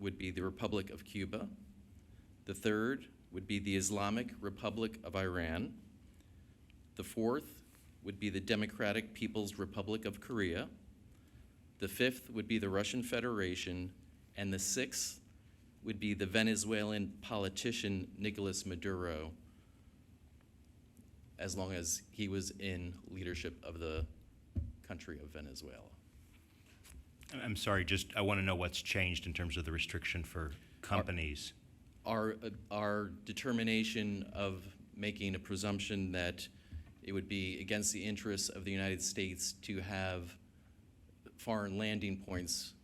would be the Republic of Cuba. The third would be the Islamic Republic of Iran. The fourth would be the Democratic People's Republic of Korea. The fifth would be the Russian Federation. And the sixth would be the Venezuelan politician Nicolas Maduro, as long as he was in leadership of the country of Venezuela. I'm sorry, I want to know what's changed in terms of the restriction for companies. Our determination of making a presumption that it would be against the interests of the United States to have foreign landing points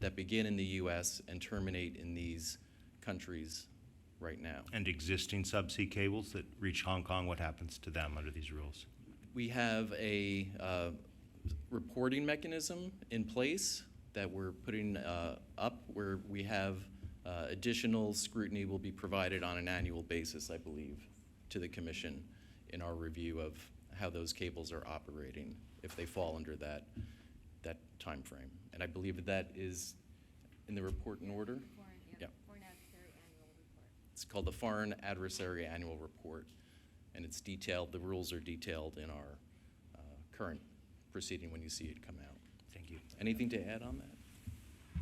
that begin in the U.S. and terminate in these countries right now. And existing subsea cables that reach Hong Kong, what happens to them under these rules? We have a reporting mechanism in place that we're putting up, where we have additional scrutiny will be provided on an annual basis, I believe, to the Commission in our review of how those cables are operating, if they fall under that time frame. And I believe that is in the report in order? Yeah. Foreign Adversary Annual Report. It's called the Foreign Adversary Annual Report, and it's detailed, the rules are detailed in our current proceeding when you see it come out. Thank you. Anything to add on that?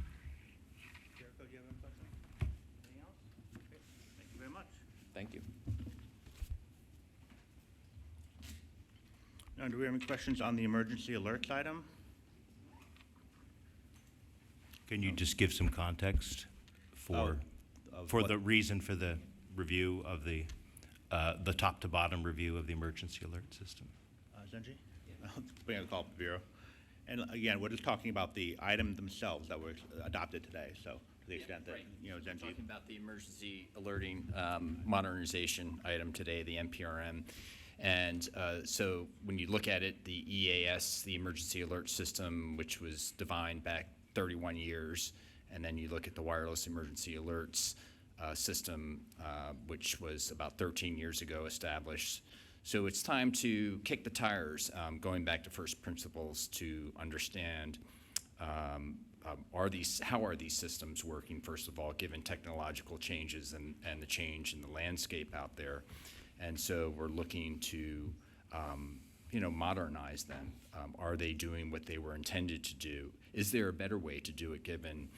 Jericho, do you have any questions? Anything else? Okay. Thank you very much. Thank you. Now, do we have any questions on the emergency alerts item? Can you just give some context for the reason for the review of the top to bottom review of the emergency alert system? Zenji? We're going to call up the Bureau. And again, we're just talking about the item themselves that were adopted today, so to the extent that, Zenji. Talking about the emergency alerting modernization item today, the MPRM. And so when you look at it, the EAS, the emergency alert system, which was defined back 31 years, and then you look at the wireless emergency alerts system, which was about 13 years ago established. So it's time to kick the tires, going back to first principles to understand how are these systems working, first of all, given technological changes and the change in the landscape out there. And so we're looking to modernize them. Are they doing what they were intended to do? Is there a better way to do it given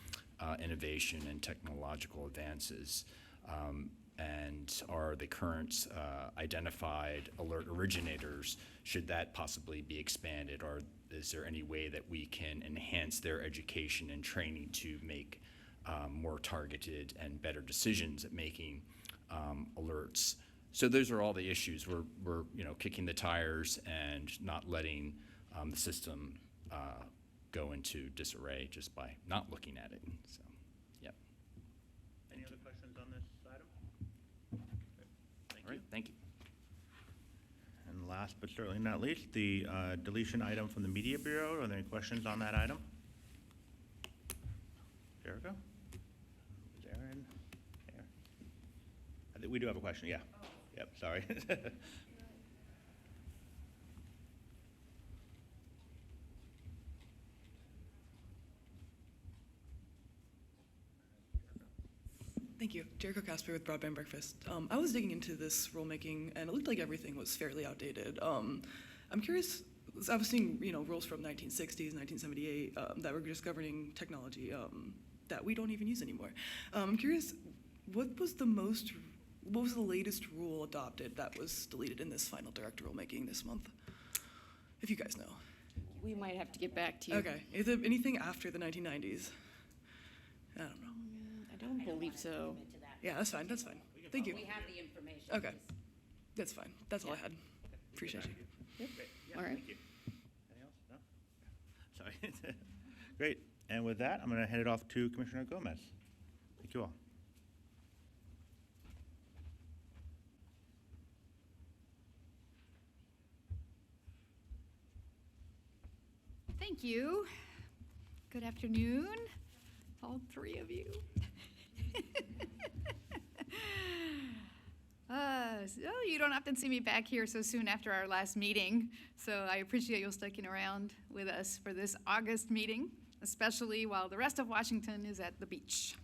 innovation and technological advances? And are the current identified alert originators, should that possibly be expanded? Or is there any way that we can enhance their education and training to make more targeted and better decisions at making alerts? So those are all the issues. We're kicking the tires and not letting the system go into disarray just by not looking at it. So, yeah. Any other questions on this item? All right, thank you. And last but certainly not least, the deletion item from the Media Bureau. Are there any questions on that item? Jericho? Is Aaron there? I think we do have a question, yeah. Yep, sorry. Thank you. Jericho Casper with Broadband Breakfast. I was digging into this rulemaking, and it looked like everything was fairly outdated. I'm curious, I was seeing rules from 1960s, 1978 that were just governing technology that we don't even use anymore. I'm curious, what was the latest rule adopted that was deleted in this final direct rulemaking this month? If you guys know. We might have to get back to you. Okay. Is there anything after the 1990s? I don't know. I don't believe so. Yeah, that's fine. That's fine. Thank you. We have the information. Okay. That's fine. That's all I had. Appreciate you. Yep. Great. Yeah, All right. Thank you. Anything else? No? Sorry. Great. And with that, I'm going to hand it off to Commissioner Gomez. Thank you all. Thank you. Good afternoon, all three of you. So you don't often see me back here so soon after our last meeting, so I appreciate you sticking around with us for this August meeting. especially while the rest of Washington is at the beach.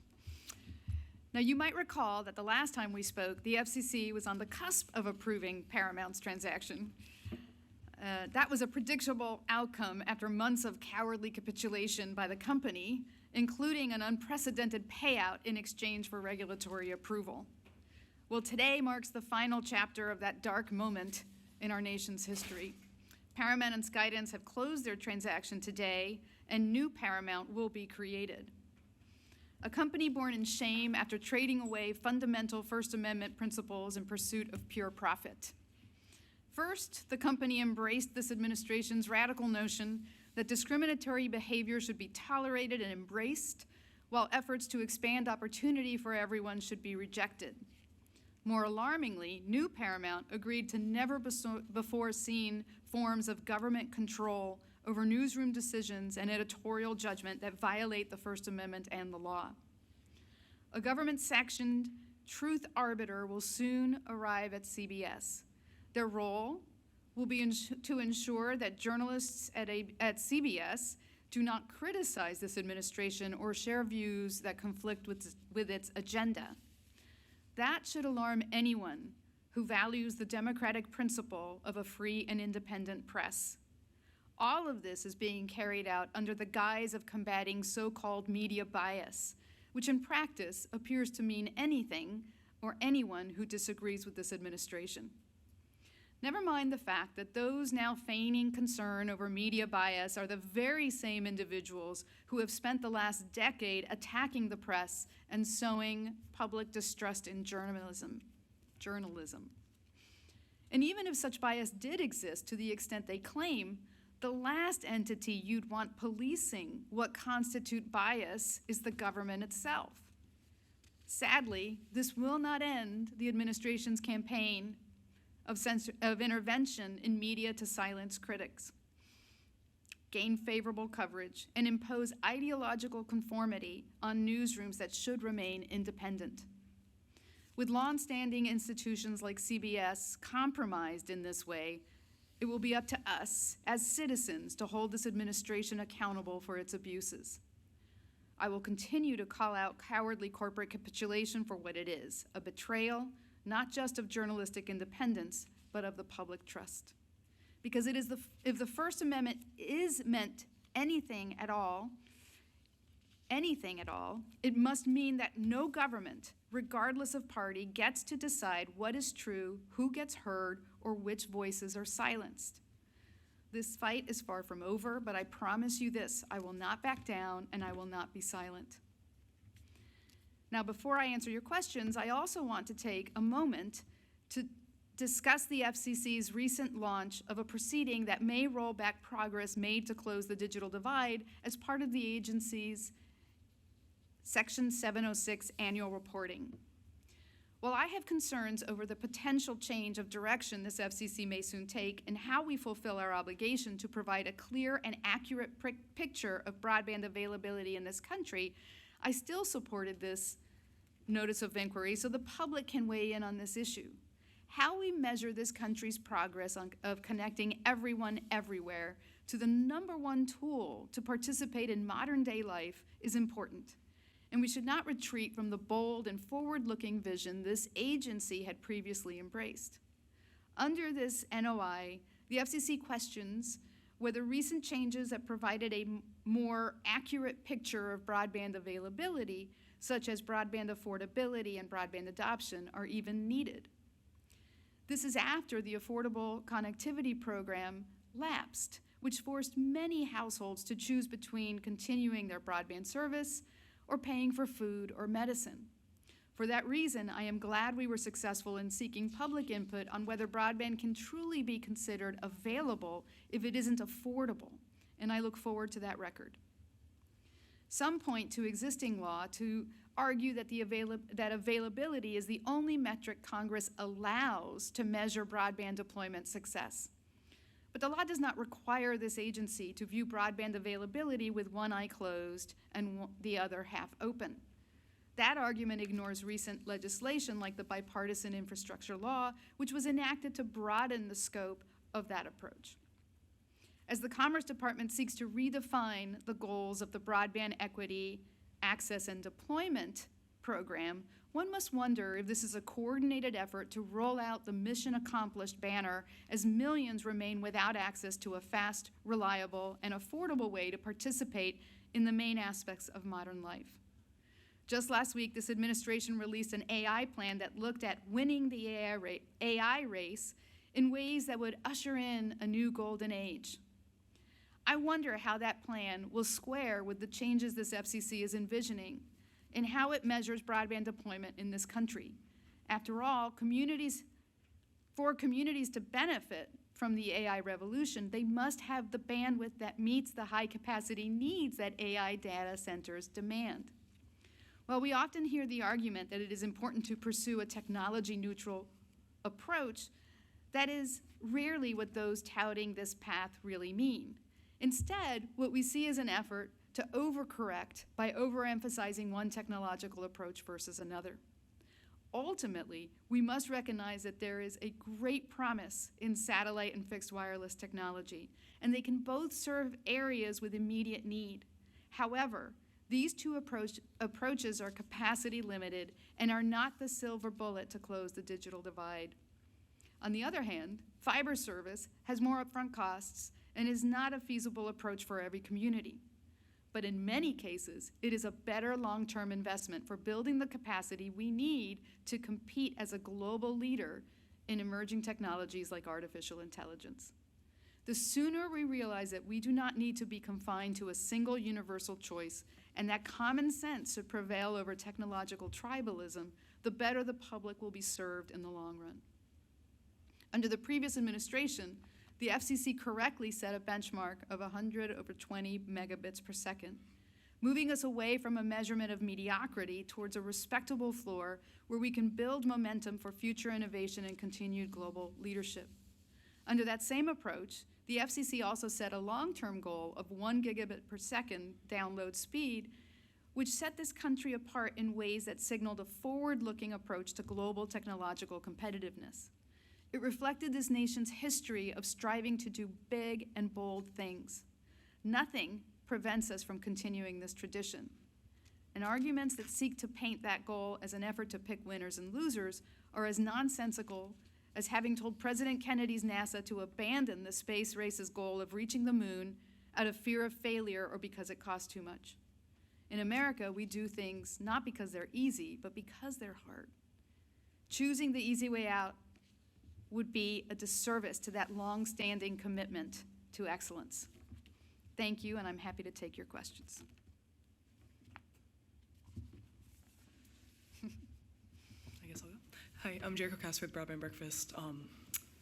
Now, you might recall that the last time we spoke, the FCC was on the cusp of approving Paramount's transaction. That was a predictable outcome after months of cowardly capitulation by the company, including an unprecedented payout in exchange for regulatory approval. Well, today marks the final chapter of that dark moment in our nation's history. Paramount and Skydance have closed their transaction today, and new Paramount will be created. A company born in shame after trading away fundamental First Amendment principles in pursuit of pure profit. First, the company embraced this administration's radical notion that discriminatory behavior should be tolerated and embraced, while efforts to expand opportunity for everyone should be rejected. More alarmingly, new Paramount agreed to never before seen forms of government control over newsroom decisions and editorial judgment that violate the First Amendment and the law. A government-sanctioned truth arbiter will soon arrive at CBS. Their role will be to ensure that journalists at CBS do not criticize this administration or share views that conflict with its agenda. That should alarm anyone who values the democratic principle of a free and independent press. All of this is being carried out under the guise of combating so-called media bias, which in practice appears to mean anything or anyone who disagrees with this administration. Never mind the fact that those now feigning concern over media bias are the very same individuals who have spent the last decade attacking the press and sowing public distrust in journalism. And even if such bias did exist to the extent they claim, the last entity you'd want policing what constitutes bias is the government itself. Sadly, this will not end the administration's campaign of intervention in media to silence critics, gain favorable coverage, and impose ideological conformity on newsrooms that should remain independent. With longstanding institutions like CBS compromised in this way, it will be up to us as citizens to hold this administration accountable for its abuses. I will continue to call out cowardly corporate capitulation for what it is, a betrayal, not just of journalistic independence, but of the public trust. Because if the First Amendment is meant anything at all, it must mean that no government, regardless of party, gets to decide what is true, who gets heard, or which voices are silenced. This fight is far from over, but I promise you this, I will not back down and I will not be silent. Now, before I answer your questions, I also want to take a moment to discuss the FCC's recent launch of a proceeding that may roll back progress made to close the digital divide as part of the agency's Section 706 annual reporting. While I have concerns over the potential change of direction this FCC may soon take and how we fulfill our obligation to provide a clear and accurate picture of broadband availability in this country, I still supported this notice of inquiry so the public can weigh in on this issue. How we measure this country's progress of connecting everyone everywhere to the #1 tool to participate in modern day life is important. And we should not retreat from the bold and forward-looking vision this agency had previously embraced. Under this NOI, the FCC questions whether recent changes that provided a more accurate picture of broadband availability, such as broadband affordability and broadband adoption, are even needed. This is after the Affordable Connectivity Program lapsed, which forced many households to choose between continuing their broadband service or paying for food or medicine. For that reason, I am glad we were successful in seeking public input on whether broadband can truly be considered available if it isn't affordable, and I look forward to that record. Some point to existing law to argue that that availability is the only metric Congress allows to measure broadband deployment success. But the law does not require this agency to view broadband availability with one eye closed and the other half open. That argument ignores recent legislation like the bipartisan infrastructure law, which was enacted to broaden the scope of that approach. As the Commerce Department seeks to redefine the goals of the Broadband Equity, Access, and Deployment program, one must wonder if this is a coordinated effort to roll out the mission accomplished banner as millions remain without access to a fast, reliable, and affordable way to participate in the main aspects of modern life. Just last week, this administration released an AI plan that looked at winning the AI race in ways that would usher in a new golden age. I wonder how that plan will square with the changes this FCC is envisioning and how it measures broadband deployment in this country. After all, for communities to benefit from the AI revolution, they must have the bandwidth that meets the high-capacity needs that AI data centers demand. While we often hear the argument that it is important to pursue a technology-neutral approach, that is rarely what those touting this path really mean. Instead, what we see is an effort to overcorrect by overemphasizing one technological approach versus another. Ultimately, we must recognize that there is a great promise in satellite and fixed wireless technology, and they can both serve areas with immediate need. However, these two approaches are capacity limited and are not the silver bullet to close the digital divide. On the other hand, fiber service has more upfront costs and is not a feasible approach for every community. But in many cases, it is a better long-term investment for building the capacity we need to compete as a global leader in emerging technologies like artificial intelligence. The sooner we realize that we do not need to be confined to a single universal choice and that common sense should prevail over technological tribalism, the better the public will be served in the long run. Under the previous administration, the FCC correctly set a benchmark of 100/20 megabits per second, moving us away from a measurement of mediocrity towards a respectable floor where we can build momentum for future innovation and continued global leadership. Under that same approach, the FCC also set a long-term goal of 1 gigabit per second download speed, which set this country apart in ways that signaled a forward-looking approach to global technological competitiveness. It reflected this nation's history of striving to do big and bold things. Nothing prevents us from continuing this tradition. And arguments that seek to paint that goal as an effort to pick winners and losers are as nonsensical as having told President Kennedy's NASA to abandon the space race's goal of reaching the moon out of fear of failure or because it costs too much. In America, we do things not because they're easy, but because they're hard. Choosing the easy way out would be a disservice to that long-standing commitment to excellence. Thank you, and I'm happy to take your questions. I guess I'll go. Hi, I'm Jericho Casper with Broadband Breakfast.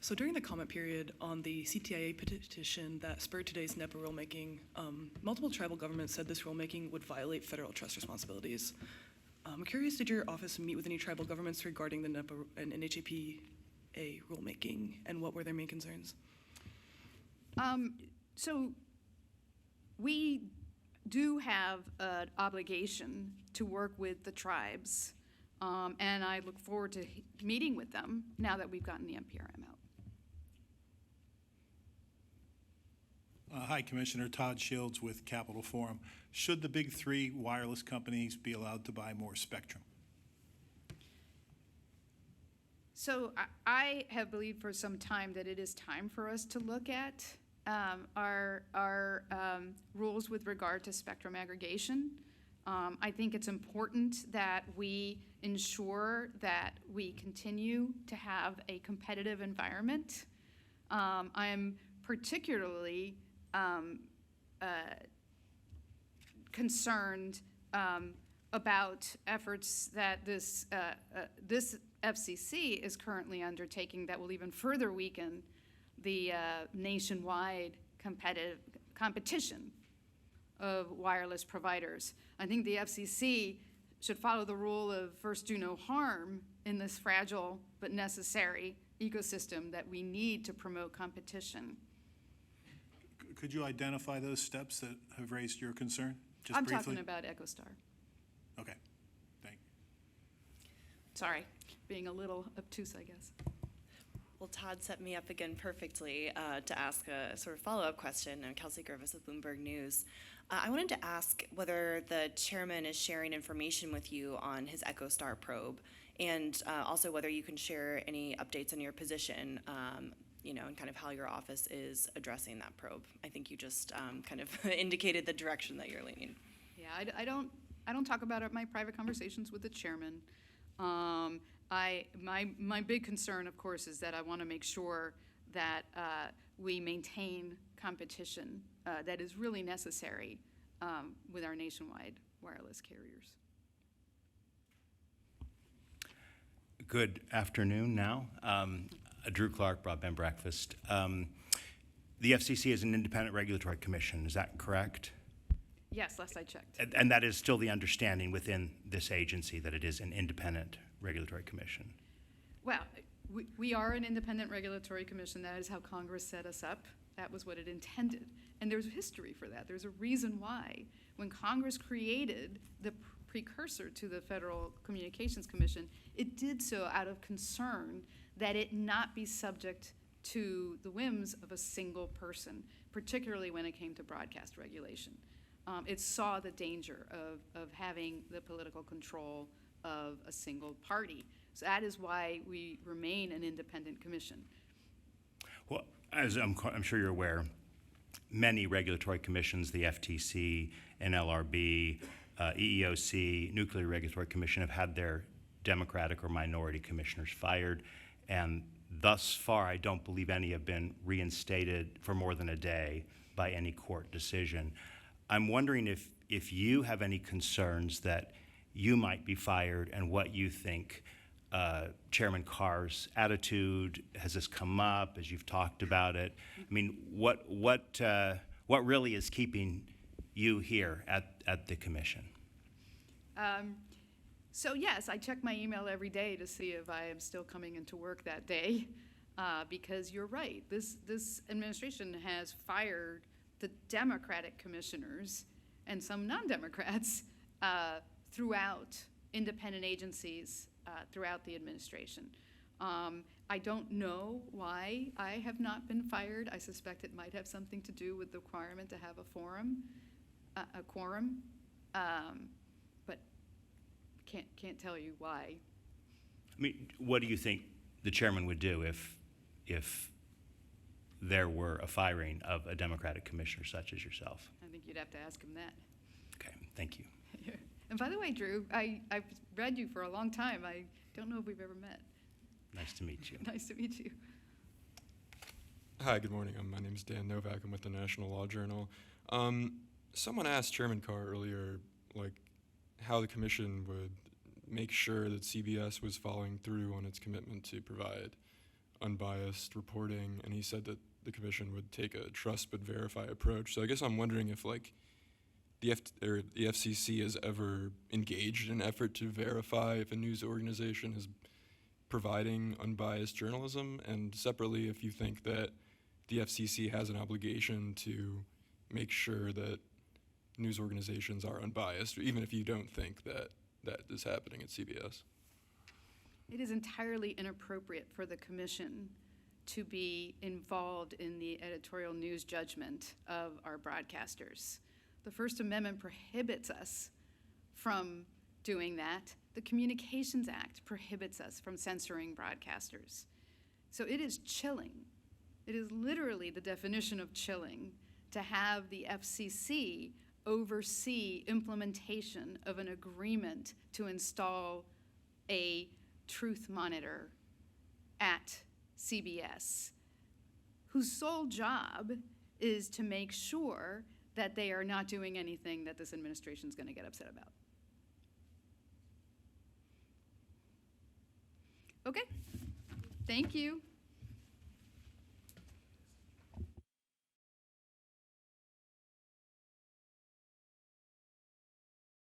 So during the comment period on the CTIA petition that spurred today's NEPA rulemaking, multiple tribal governments said this rulemaking would violate federal trust responsibilities. I'm curious, did your office meet with any tribal governments regarding the NEPA and NHAPA rulemaking, and what were their main concerns? So we do have an obligation to work with the tribes, and I look forward to meeting with them now that we've gotten the NPRM out. Hi, Commissioner. Todd Shields with Capitol Forum. Should the big three wireless companies be allowed to buy more spectrum? So I have believed for some time that it is time for us to look at our rules with regard to spectrum aggregation. I think it's important that we ensure that we continue to have a competitive environment. I'm particularly concerned about efforts that this FCC is currently undertaking that will even further weaken the nationwide competition of wireless providers. I think the FCC should follow the rule of first do no harm in this fragile but necessary ecosystem that we need to promote competition. Could you identify those steps that have raised your concern, just I'm briefly? talking about EchoStar. Okay, thank you. Sorry, being a little obtuse, I guess. Well, Todd set me up again perfectly to ask a sort of follow-up question. I'm Kelsey Griffiths with Bloomberg News. I wanted to ask whether the chairman is sharing information with you on his EchoStar probe, and also whether you can share any updates on your position, and kind of how your office is addressing that probe. I think you just kind of indicated the direction that you're leaning. Yeah, I don't talk about my private conversations with the chairman. My big concern, of course, is that I want to make sure that we maintain competition that is really necessary with our nationwide wireless carriers. Good afternoon now. Drew Clark, Broadband Breakfast. The FCC is an independent regulatory commission, is that correct? Yes, last I checked. And that is still the understanding within this agency, that it is an independent regulatory commission? Well, we are an independent regulatory commission. That is how Congress set us up. That was what it intended. And there's history for that. There's a reason why. When Congress created the precursor to the Federal Communications Commission, it did so out of concern that it not be subject to the whims of a single person, particularly when it came to broadcast regulation. It saw the danger of having the political control of a single party. So that is why we remain an independent commission. Well, as I'm sure you're aware, many regulatory commissions, the FTC, NLRB, EEOC, Nuclear Regulatory Commission, have had their Democratic or minority commissioners fired. And thus far, I don't believe any have been reinstated for more than a day by any court decision. I'm wondering if you have any concerns that you might be fired, and what you think Chairman Carr's attitude. Has this come up as you've talked about it? I mean, what really is keeping you here at the commission? So yes, I check my email every day to see if I am still coming into work that day, because you're right. This administration has fired the Democratic commissioners and some non-Democrats throughout independent agencies throughout the administration. I don't know why I have not been fired. I suspect it might have something to do with the requirement to have a quorum, but can't tell you why. I mean, what do you think the chairman would do if there were a firing of a Democratic commissioner such as yourself? I think you'd have to ask him that. Okay, thank you. And by the way, Drew, I've read you for a long time. I don't know if we've ever met. Nice to meet you. Nice to meet you. Hi, good morning. My name is Dan Novak. I'm with the National Law Journal. Someone asked Chairman Carr earlier, how the commission would make sure that CBS was following through on its commitment to provide unbiased reporting, and he said that the commission would take a trust but verify approach. So I guess I'm wondering if the FCC has ever engaged in an effort to verify if a news organization is providing unbiased journalism, and separately, if you think that the FCC has an obligation to make sure that news organizations are unbiased, even if you don't think that that is happening at CBS. It is entirely inappropriate for the commission to be involved in the editorial news judgment of our broadcasters. The First Amendment prohibits us from doing that. The Communications Act prohibits us from censoring broadcasters. So it is chilling. It is literally the definition of chilling to have the FCC oversee implementation of an agreement to install a truth monitor at CBS, whose sole job is to make sure that they are not doing anything that this administration is going to get upset about. Okay, thank you.